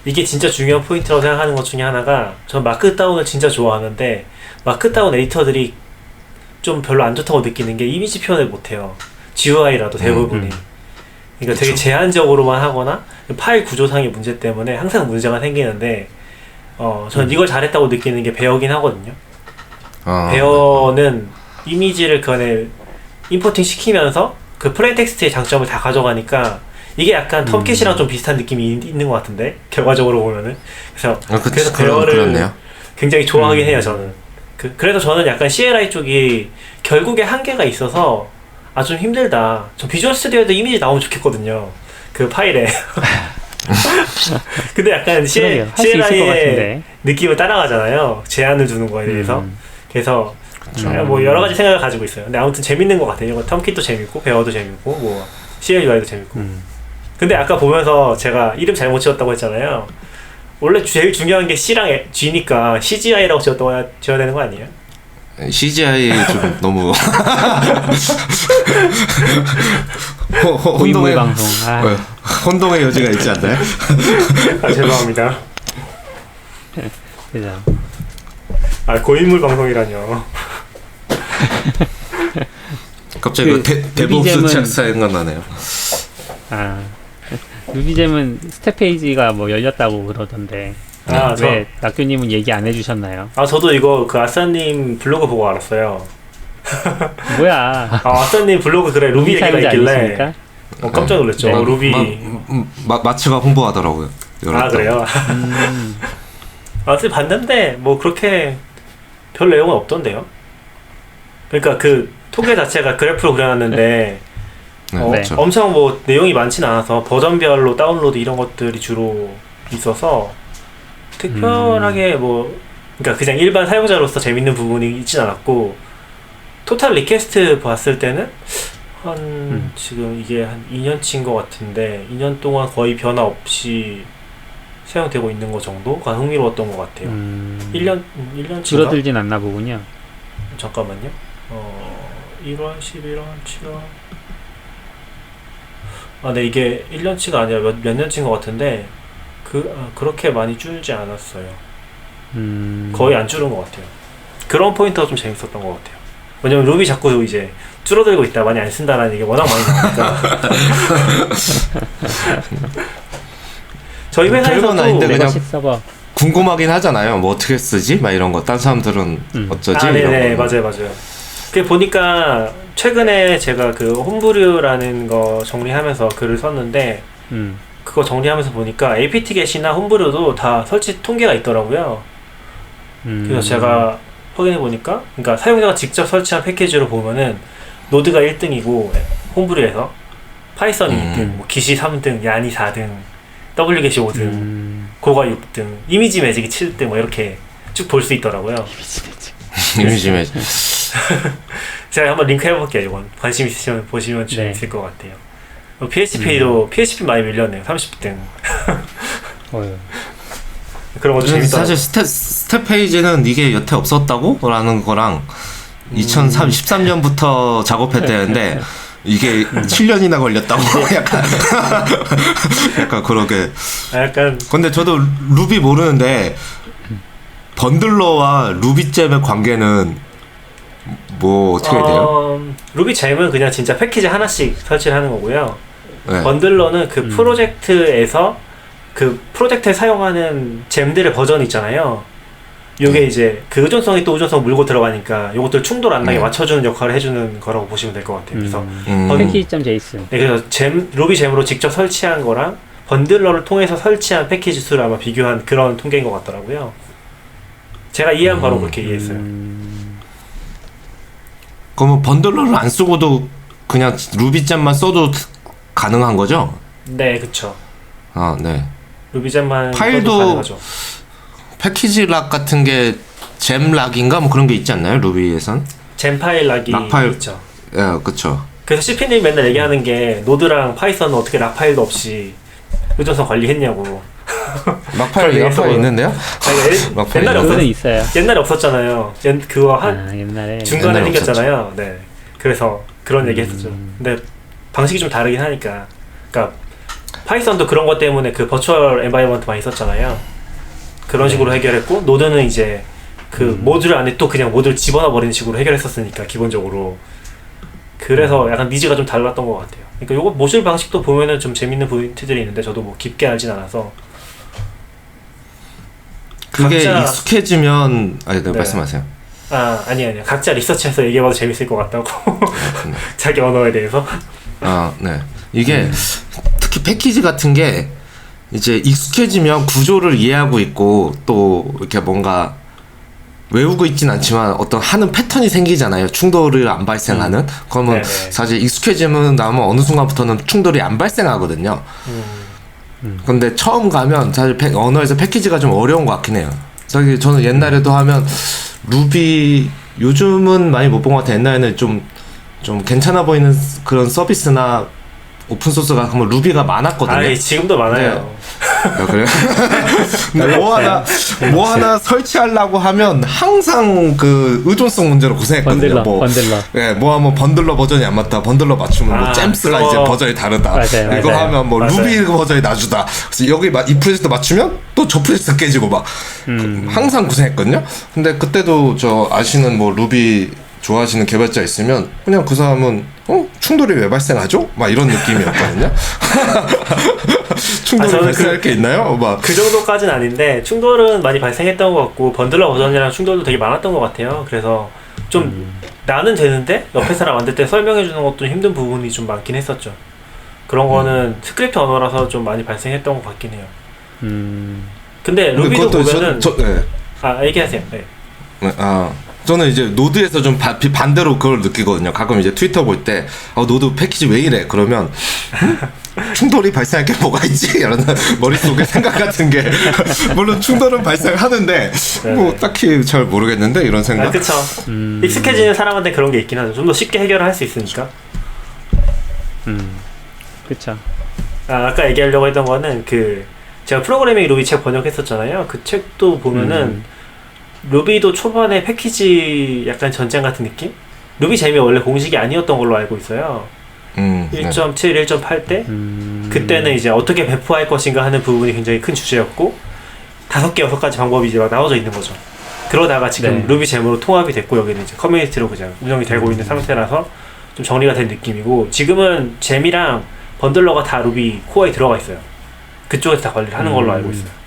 이게 진짜 중요한 포인트라고 생각하는 것 중에 하나가, 저는 마크다운을 진짜 좋아하는데 마크다운 에디터들이 좀 별로 안 좋다고 느끼는 게 이미지 표현을 못해요. GUI라도 대부분이. 그러니까 되게 제한적으로만 하거나 파일 구조상의 문제 때문에 항상 문제가 생기는데 저는 이걸 잘했다고 느끼는 게 베어긴 하거든요. 베어는 이미지를 그 안에 임포팅 시키면서 그 플레인 텍스트의 장점을 다 가져가니까 이게 약간 톰캣이랑 좀 비슷한 느낌이 있는 것 같은데 결과적으로 보면은 그래서 베어를 그렇네요. 굉장히 좋아하긴 해요 저는. 그래서 저는 약간 CLI 쪽이 결국에 한계가 있어서 좀 힘들다. 저 비주얼 스튜디오에도 이미지 나오면 좋겠거든요. 그 파일에. 근데 약간 CLI의 느낌을 따라가잖아요. 제한을 두는 거에 대해서. 그래서 뭐 여러 가지 생각을 가지고 있어요. 근데 아무튼 재밌는 것 같아요. 이거 텀킷도 재밌고 베어도 재밌고 뭐 CLUI도 재밌고. 근데 아까 보면서 제가 이름 잘못 지었다고 했잖아요. 원래 제일 중요한 게 C랑 G니까 CGI라고 지어야 되는 거 아니에요? CGI 좀 너무 고인물 방송. 혼동의 여지가 있지 않나요? 죄송합니다. 그죠. 고인물 방송이라뇨. 갑자기 데브옵스 책 생각나네요. 루비잼은 스텝 페이지가 뭐 열렸다고 그러던데. 왜 낙규님은 얘기 안 해주셨나요? 저도 이거 그 아싸님 블로그 보고 알았어요. 뭐야? 아싸님 블로그 그래 루비 얘기가 있길래 깜짝 놀랐죠. 네. 루비 마츠가 홍보하더라고요. 그래요? 봤는데 뭐 그렇게 별 내용은 없던데요. 그러니까 그 토개 자체가 그래프로 그려놨는데 그렇죠. 엄청 뭐 내용이 많진 않아서 버전별로 다운로드 이런 것들이 주로 있어서 특별하게 뭐 그러니까 그냥 일반 사용자로서 재밌는 부분이 있진 않았고 토탈 리퀘스트 봤을 때는 지금 이게 한 2년치인 것 같은데 2년 동안 거의 변화 없이 사용되고 있는 것 정도가 흥미로웠던 것 같아요. 1년치가? 줄어들진 않나 보군요. 잠깐만요. 1월, 11월, 7월 네, 이게 1년치가 아니라 몇 년치인 것 같은데 그렇게 많이 줄지 않았어요. 거의 안 줄은 것 같아요. 그런 포인트가 좀 재밌었던 것 같아요. 왜냐면 루비 자꾸 이제 줄어들고 있다, 많이 안 쓴다라는 얘기 워낙 많이 나오니까. 저희 회사에서도 아닌데 그냥 서버. 궁금하긴 하잖아요. 뭐 어떻게 쓰지? 막 이런 거. 딴 사람들은 어쩌지? 네네, 맞아요. 그 보니까 최근에 제가 그 홈브류라는 거 정리하면서 글을 썼는데 그거 정리하면서 보니까 apt-get이나 홈브류도 다 설치 통계가 있더라고요. 그래서 제가 확인해 보니까 그러니까 사용자가 직접 설치한 패키지로 보면은 노드가 1등이고 홈브류에서 파이썬이 2등, 뭐 기시 3등, 야니 4등, wget이 5등, 고가 6등, 이미지 매직이 7등 뭐 이렇게 쭉 볼 수 있더라고요. 이미지 매직. 제가 한번 링크 해볼게요. 이건 관심 있으시면 보시면 재밌을 것 같아요. PHP도 PHP 많이 밀렸네요. 30등. 그런 것도 재밌다. 사실 스텝 페이지는 이게 여태 없었다고? 라는 거랑 2013년부터 작업했대는데 이게 7년이나 걸렸다고 약간 그러게. 근데 저도 루비 모르는데 번들러와 루비잼의 관계는 뭐 어떻게 돼요? 루비잼은 그냥 진짜 패키지 하나씩 설치를 하는 거고요. 네. 번들러는 그 프로젝트에서 그 프로젝트에 사용하는 잼들의 버전 있잖아요. 요게 이제 그 의존성이 또 의존성 물고 들어가니까 요것들 충돌 안 나게 맞춰주는 역할을 해주는 거라고 보시면 될 것 같아요. 그래서 패키지.json. 네, 그래서 루비잼으로 직접 설치한 거랑 번들러를 통해서 설치한 패키지 수를 아마 비교한 그런 통계인 것 같더라고요. 제가 이해한 바로 그렇게 이해했어요. 그러면 번들러를 안 쓰고도 그냥 루비잼만 써도 가능한 거죠? 네, 그쵸. 네. 루비잼만 파일도 써도 가능하죠. 패키지 락 같은 게 잼 락인가 뭐 그런 게 있지 않나요? 루비에선? 잼 파일 락이 있죠. 예, 그쵸. 그래서 CP님 맨날 얘기하는 게 노드랑 파이썬은 어떻게 락 파일도 없이 의존성 관리했냐고. 락 파일 있는데요? 옛날에 있어요. 옛날에 없었잖아요. 그거 옛날에 중간에 생겼잖아요. 네. 그래서 그런 얘기 했었죠. 근데 방식이 좀 다르긴 하니까. 그러니까 파이썬도 그런 것 때문에 그 버추얼 엔바이러먼트 많이 썼잖아요. 그런 식으로 해결했고 노드는 이제 그 모듈 안에 또 그냥 모듈 집어넣어 버리는 식으로 해결했었으니까 기본적으로. 그래서 약간 니즈가 좀 달랐던 것 같아요. 그러니까 요거 모듈 방식도 보면은 좀 재밌는 포인트들이 있는데 저도 뭐 깊게 알진 않아서. 그게 각자- 익숙해지면 네, 네. 말씀하세요. 아니야. 각자 리서치해서 얘기해봐도 재밌을 것 같다고. 자기 언어에 대해서. 네. 이게 특히 패키지 같은 게 이제 익숙해지면 구조를 이해하고 있고 또 이렇게 뭔가 외우고 있진 않지만 어떤 하는 패턴이 생기잖아요. 충돌을 안 발생하는. 그러면 네네. 사실 익숙해지면 나면 어느 순간부터는 충돌이 안 발생하거든요. 근데 처음 가면 사실 언어에서 패키지가 좀 어려운 것 같긴 해요. 저는 옛날에도 하면 루비 요즘은 많이 못 본 것 같아요. 옛날에는 좀 괜찮아 보이는 그런 서비스나 오픈소스가 그러면 루비가 많았거든요. 지금도 많아요. 야, 그래요? 근데 뭐 하나 설치하려고 하면 항상 그 의존성 문제로 고생했거든요. 번들러. 예, 뭐 하면 번들러 버전이 안 맞다. 번들러 맞추면 뭐 잼스가 그거- 이제 버전이 다르다. 맞아요. 이거 맞아요. 하면 뭐 맞아요. 루비 버전이 나주다. 그래서 여기 이 프로젝트 맞추면 또 저 프로젝트 깨지고 막 항상 고생했거든요. 근데 그때도 저 아시는 뭐 루비 좋아하시는 개발자 있으면 그냥 그 사람은 충돌이 왜 발생하죠? 막 이런 느낌이었거든요. 충돌이 저는 발생할 게 있나요? 막 그 정도까지는 아닌데 충돌은 많이 발생했던 것 같고 번들러 버전이랑 충돌도 되게 많았던 것 같아요. 그래서 좀 나는 되는데 옆에 사람 만들 때 설명해 주는 것도 힘든 부분이 좀 많긴 했었죠. 그런 거는 스크립트 언어라서 좀 많이 발생했던 것 같긴 해요. 근데 루비도 그것도 보면은 네. 얘기하세요. 네. 저는 이제 노드에서 좀 반대로 그걸 느끼거든요. 가끔 이제 트위터 볼 때 노드 패키지 왜 이래? 그러면 충돌이 발생할 게 뭐가 있지? 이런 머릿속에 생각 같은 게 물론 충돌은 발생하는데 뭐 딱히 잘 모르겠는데 이런 생각. 그쵸. 익숙해지는 사람한테 그런 게 있긴 하죠. 좀 더 쉽게 해결을 할 수 있으니까. 그쵸. 아까 얘기하려고 했던 거는 제가 프로그래밍 루비 책 번역했었잖아요. 그 책도 보면은 루비도 초반에 패키지 약간 전쟁 같은 느낌? 루비 재미 원래 공식이 아니었던 걸로 알고 있어요. 1.7, 1.8 때 그때는 이제 어떻게 배포할 것인가 하는 부분이 굉장히 큰 주제였고 5개, 6가지 방법이 이제 막 나눠져 있는 거죠. 그러다가 지금 네. 루비 제모로 통합이 됐고 여기는 이제 커뮤니티로 그냥 운영이 되고 있는 상태라서 좀 정리가 된 느낌이고 지금은 잼이랑 번들러가 다 루비 코어에 들어가 있어요. 그쪽에서 다 관리를 하는 걸로 알고 있어요.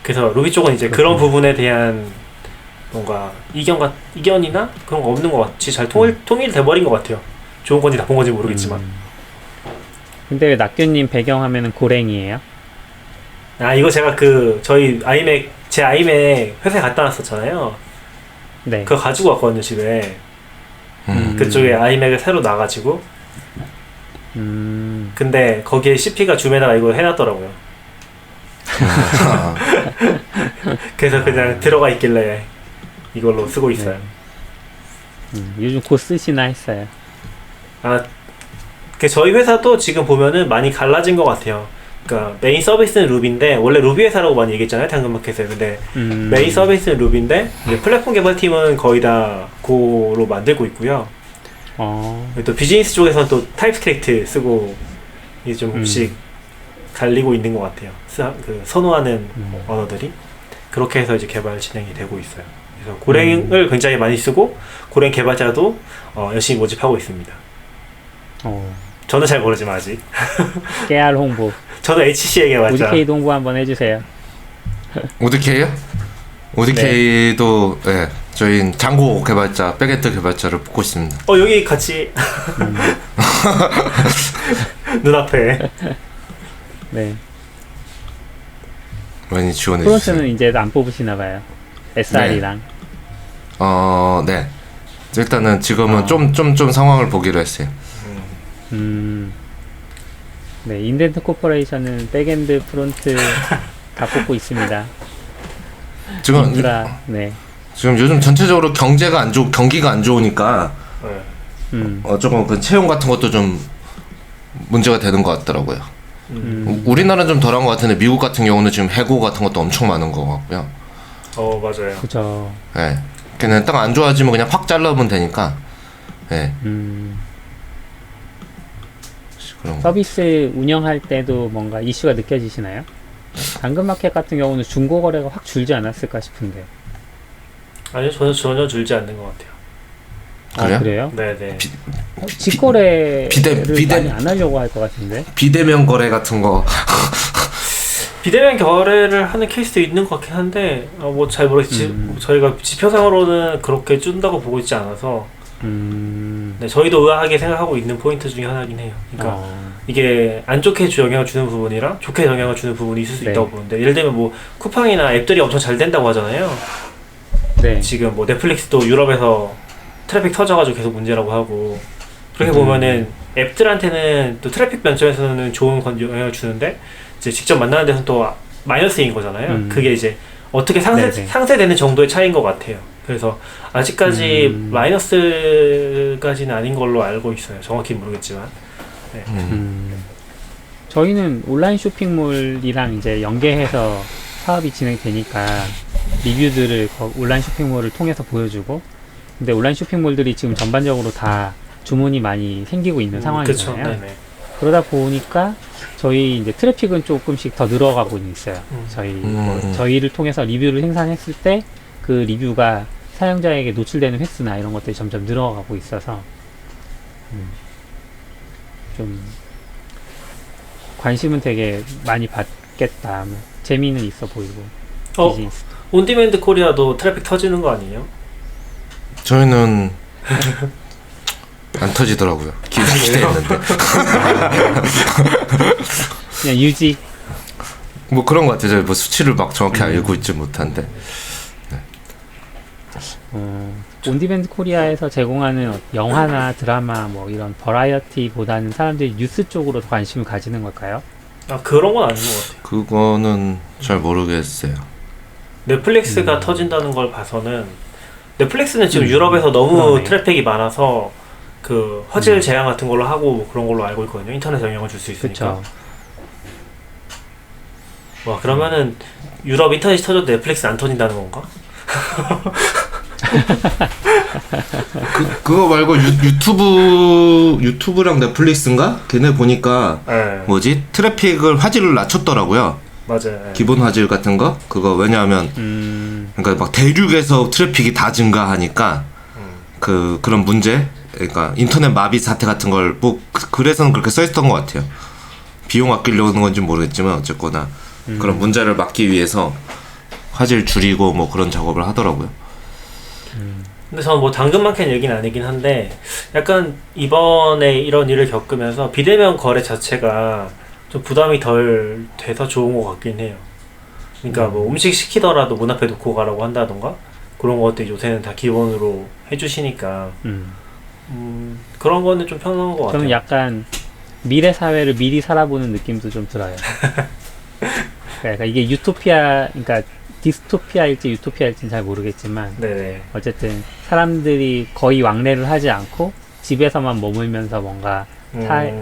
그래서 루비 쪽은 이제 그런 부분에 대한 뭔가 이견이나 그런 거 없는 것 같이 잘 통일돼 버린 것 같아요. 좋은 건지 나쁜 건지 모르겠지만. 근데 왜 낙규님 배경화면은 고랭이에요? 이거 제가 저희 제 아이맥 회사에 갖다 놨었잖아요. 네. 그거 가지고 왔거든요 집에. 그쪽에 아이맥을 새로 놔가지고. 근데 거기에 CP가 줌에다가 이거 해놨더라고요. 그래서 그냥 들어가 있길래 이걸로 쓰고 있어요. 요즘 곧 쓰시나 했어요. 저희 회사도 지금 보면은 많이 갈라진 것 같아요. 그러니까 메인 서비스는 루비인데 원래 루비 회사라고 많이 얘기했잖아요 당근마켓에. 근데 메인 서비스는 루비인데 이제 플랫폼 개발팀은 거의 다 고로 만들고 있고요. 또 비즈니스 쪽에서는 또 타입스크립트 쓰고 이제 좀씩 갈리고 있는 것 같아요. 선호하는 언어들이 그렇게 해서 이제 개발 진행이 되고 있어요. 그래서 고랭을 굉장히 많이 쓰고 고랭 개발자도 열심히 모집하고 있습니다. 저는 잘 모르지만 아직. 깨알 홍보. 저는 HC의 개발자. ODK도 홍보 한번 해주세요. ODK요? ODK도 네. 저희 장고 개발자, 백엔드 개발자를 뽑고 있습니다. 여기 같이 눈앞에. 네. 많이 지원해 주세요. 프론트는 이제 안 뽑으시나 봐요. SR이랑. 네. 일단은 지금은 좀 상황을 보기로 했어요. 네, 인덴트 코퍼레이션은 백엔드, 프론트 다 뽑고 있습니다. 지금 인프라, 네. 지금 요즘 전체적으로 경기가 안 좋으니까 조금 그 채용 같은 것도 좀 문제가 되는 것 같더라고요. 우리나라는 좀 덜한 것 같은데 미국 같은 경우는 지금 해고 같은 것도 엄청 많은 것 같고요. 맞아요. 그죠. 네. 그냥 딱 안 좋아지면 그냥 확 잘라면 되니까. 네. 서비스 운영할 때도 뭔가 이슈가 느껴지시나요? 당근마켓 같은 경우는 중고 거래가 확 줄지 않았을까 싶은데. 아니요, 전혀 줄지 않는 것 같아요. 아, 그래요? 네네. 직거래를 비대- 많이 안 하려고 할 것 같은데. 비대면 거래 같은 거. 비대면 거래를 하는 케이스도 있는 것 같긴 한데 뭐 잘 모르겠지. 저희가 지표상으로는 그렇게 준다고 보고 있지 않아서 네, 저희도 의아하게 생각하고 있는 포인트 중에 하나긴 해요. 그러니까 이게 안 좋게 영향을 주는 부분이랑 좋게 영향을 주는 부분이 있을 수 네. 있다고 보는데, 예를 들면 뭐 쿠팡이나 앱들이 엄청 잘 된다고 하잖아요. 네. 지금 뭐 넷플릭스도 유럽에서 트래픽 터져가지고 계속 문제라고 하고, 그렇게 보면은 앱들한테는 또 트래픽 면적에서는 좋은 영향을 주는데 이제 직접 만나는 데서는 또 마이너스인 거잖아요. 그게 이제 어떻게 상쇄되는 정도의 차이인 것 같아요. 그래서 아직까지 마이너스까지는 아닌 걸로 알고 있어요. 정확히 모르겠지만. 네. 저희는 온라인 쇼핑몰이랑 이제 연계해서 사업이 진행되니까 리뷰들을 온라인 쇼핑몰을 통해서 보여주고, 근데 온라인 쇼핑몰들이 지금 전반적으로 다 주문이 많이 생기고 있는 상황이잖아요. 그쵸. 네네. 그러다 보니까 저희 이제 트래픽은 조금씩 더 늘어가고 있어요. 저희를 통해서 리뷰를 생산했을 때 그 리뷰가 사용자에게 노출되는 횟수나 이런 것들이 점점 늘어가고 있어서 좀 관심은 되게 많이 받겠다. 뭐 재미는 있어 보이고. 비즈니스. 온디맨드 코리아도 트래픽 터지는 거 아니에요? 저희는 안 터지더라고요. 기대했는데. 그냥 유지. 뭐 그런 것 같아요. 뭐 수치를 막 정확히 알고 있지 못한데. 온디밴드 코리아에서 제공하는 영화나 드라마 뭐 이런 버라이어티보다는 사람들이 뉴스 쪽으로 더 관심을 가지는 걸까요? 아, 그런 건 아닌 것 같아요. 그거는 잘 모르겠어요. 넷플릭스가 터진다는 걸 봐서는, 넷플릭스는 지금 유럽에서 너무 그러네. 트래픽이 많아서 그 화질 제한 같은 걸로 하고 뭐 그런 걸로 알고 있거든요. 인터넷 영향을 줄 수 있으니까. 그쵸. 와, 그러면은 유럽 인터넷이 터져도 넷플릭스 안 터진다는 건가? 그거 말고 유튜브랑 넷플릭스인가? 걔네 보니까 네. 뭐지? 트래픽을 화질을 낮췄더라고요. 맞아요. 네. 기본 화질 같은 거? 그거 왜냐하면 그러니까 막 대륙에서 트래픽이 다 증가하니까 그런 문제? 그러니까 인터넷 마비 사태 같은 걸 뭐 그래서는 그렇게 써 있었던 것 같아요. 비용 아끼려는 건지 모르겠지만 어쨌거나 그런 문제를 막기 위해서 화질 줄이고 뭐 그런 작업을 하더라고요. 근데 저는 뭐 당근마켓 얘기는 아니긴 한데, 약간 이번에 이런 일을 겪으면서 비대면 거래 자체가 좀 부담이 덜 돼서 좋은 것 같긴 해요. 그러니까 뭐 음식 시키더라도 문 앞에 놓고 가라고 한다던가 그런 것들이 요새는 다 기본으로 해주시니까 그런 거는 좀 편한 것 같아요. 저는 약간 미래 사회를 미리 살아보는 느낌도 좀 들어요. 그러니까 이게 유토피아, 그러니까 디스토피아일지 유토피아일지는 잘 모르겠지만 네네. 어쨌든 사람들이 거의 왕래를 하지 않고 집에서만 머물면서 뭔가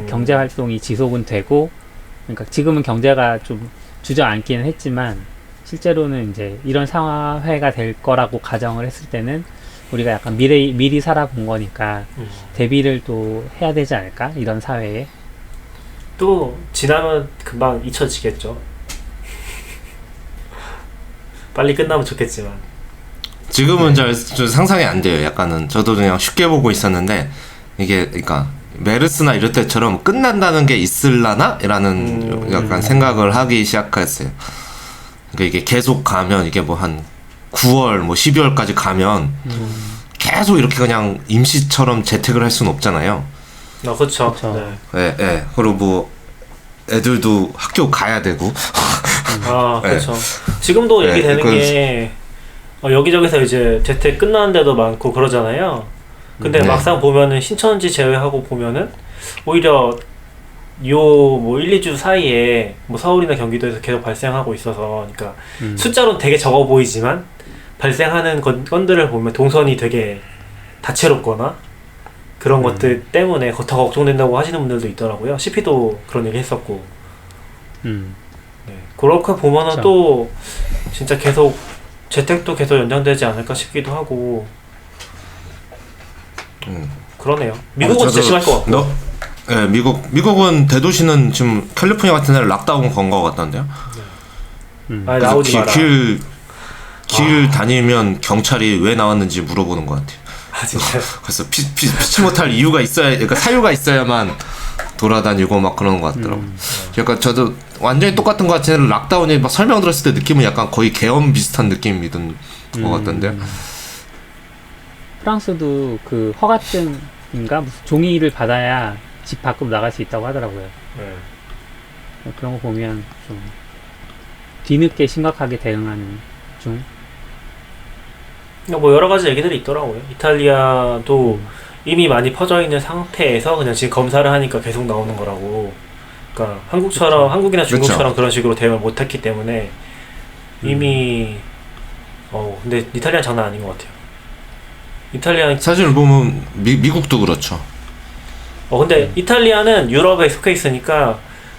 경제 활동이 지속은 되고, 그러니까 지금은 경제가 좀 주저앉기는 했지만 실제로는 이제 이런 사회가 될 거라고 가정을 했을 때는 우리가 약간 미리 살아본 거니까 대비를 또 해야 되지 않을까? 이런 사회에. 또 지나면 금방 잊혀지겠죠. 빨리 끝나면 좋겠지만. 지금은 좀 상상이 안 돼요. 약간은 저도 그냥 쉽게 보고 있었는데 이게 그러니까 메르스나 이럴 때처럼 끝난다는 게 있을라나? 라는 약간 생각을 하기 시작했어요. 그러니까 이게 계속 가면 이게 뭐 한 9월 뭐 12월까지 가면 계속 이렇게 그냥 임시처럼 재택을 할 수는 없잖아요. 그렇죠. 네. 예. 그리고 뭐 애들도 학교 가야 되고. 그렇죠. 지금도 얘기되는 게 여기저기서 이제 재택 끝나는 데도 많고 그러잖아요. 근데 막상 보면은 신천지 제외하고 보면은 오히려 뭐 1, 2주 사이에 뭐 서울이나 경기도에서 계속 발생하고 있어서, 그러니까 숫자로는 되게 적어 보이지만 발생하는 건들을 보면 동선이 되게 다채롭거나 그런 것들 때문에 더 걱정된다고 하시는 분들도 있더라고요. CP도 그런 얘기 했었고. 네. 그렇게 보면은 그쵸. 또 진짜 계속 재택도 계속 연장되지 않을까 싶기도 하고. 그러네요. 미국은 진짜 심할 것 같고. 미국은 대도시는 지금 캘리포니아 같은 데는 락다운 건 것 같던데요. 아, 나오지 마라. 길 다니면 경찰이 왜 나왔는지 물어보는 것 같아요. 아, 진짜. 그래서 피치 못할 이유가 있어야, 그러니까 사유가 있어야만 돌아다니고 막 그러는 것 같더라고. 약간 저도 완전히 똑같은 것 같지만 락다운이 막 설명 들었을 때 느낌은 약간 거의 계엄 비슷한 느낌이던 것 같던데. 프랑스도 그 허가증인가 무슨 종이를 받아야 집 밖으로 나갈 수 있다고 하더라고요. 그런 거 보면 좀 뒤늦게 심각하게 대응하는 중. 뭐 여러 가지 얘기들이 있더라고요. 이탈리아도 이미 많이 퍼져 있는 상태에서 그냥 지금 검사를 하니까 계속 나오는 거라고. 그러니까 한국처럼 한국이나 중국처럼 그런 식으로 대응을 못했기 때문에 이미 근데 이탈리아는 장난 아닌 것 같아요. 이탈리아 사실 보면 미국도 그렇죠. 근데 이탈리아는 유럽에 속해 있으니까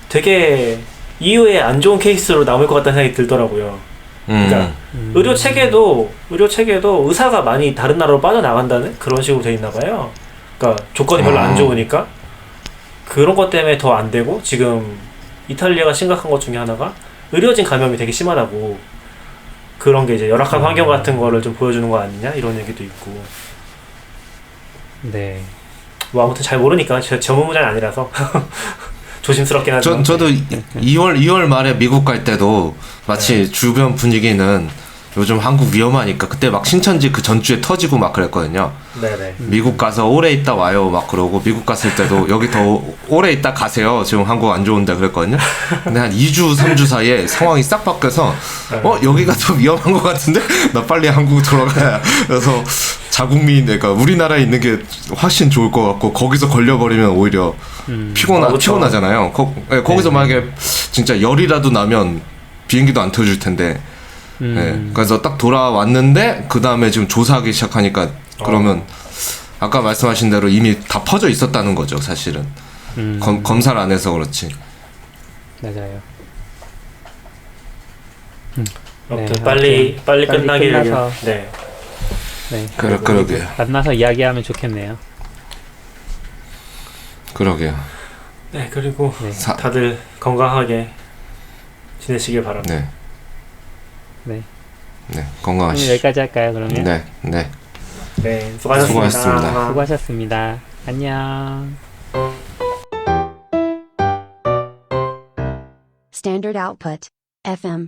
되게 이후에 안 좋은 케이스로 남을 것 같다는 생각이 들더라고요. 그러니까 의료 체계도 의사가 많이 다른 나라로 빠져나간다는 그런 식으로 돼 있나 봐요. 그러니까 조건이 별로 안 좋으니까 그런 것 때문에 더 안 되고, 지금 이탈리아가 심각한 것 중에 하나가 의료진 감염이 되게 심하다고. 그런 게 이제 열악한 환경 같은 거를 좀 보여주는 거 아니냐 이런 얘기도 있고. 네. 뭐 아무튼 잘 모르니까 제 전문 분야는 아니라서 조심스럽긴 하지만. 저도 2월 말에 미국 갈 때도 마치 주변 분위기는 요즘 한국 위험하니까 그때 막 신천지 그 전주에 터지고 막 그랬거든요. 네네. 미국 가서 오래 있다 와요 막 그러고, 미국 갔을 때도 여기 더 오래 있다 가세요, 지금 한국 안 좋은데 그랬거든요. 근데 한 2주 3주 사이에 상황이 싹 바뀌어서 여기가 더 위험한 것 같은데 나 빨리 한국 돌아가야. 그래서 자국민, 그러니까 우리나라에 있는 게 훨씬 좋을 것 같고, 거기서 걸려버리면 오히려 피곤하잖아요. 거기서 만약에 진짜 열이라도 나면 비행기도 안 태워줄 텐데. 네, 그래서 딱 돌아왔는데 그 다음에 지금 조사하기 시작하니까 그러면 아까 말씀하신 대로 이미 다 퍼져 있었다는 거죠, 사실은. 검사를 안 해서 그렇지. 맞아요. 아무튼 네, 빨리 끝나기를. 끝나서. 네. 네. 그러게요. 만나서 이야기하면 좋겠네요. 그러게요. 네, 그리고 네. 다들 건강하게 지내시길 바랍니다. 네. 네. 네, 오늘 건강하시죠. 여기까지 할까요, 그러면? 네, 네. 네, 수고하셨습니다. 수고하셨습니다. 수고하셨습니다. 안녕. Standard output. FM.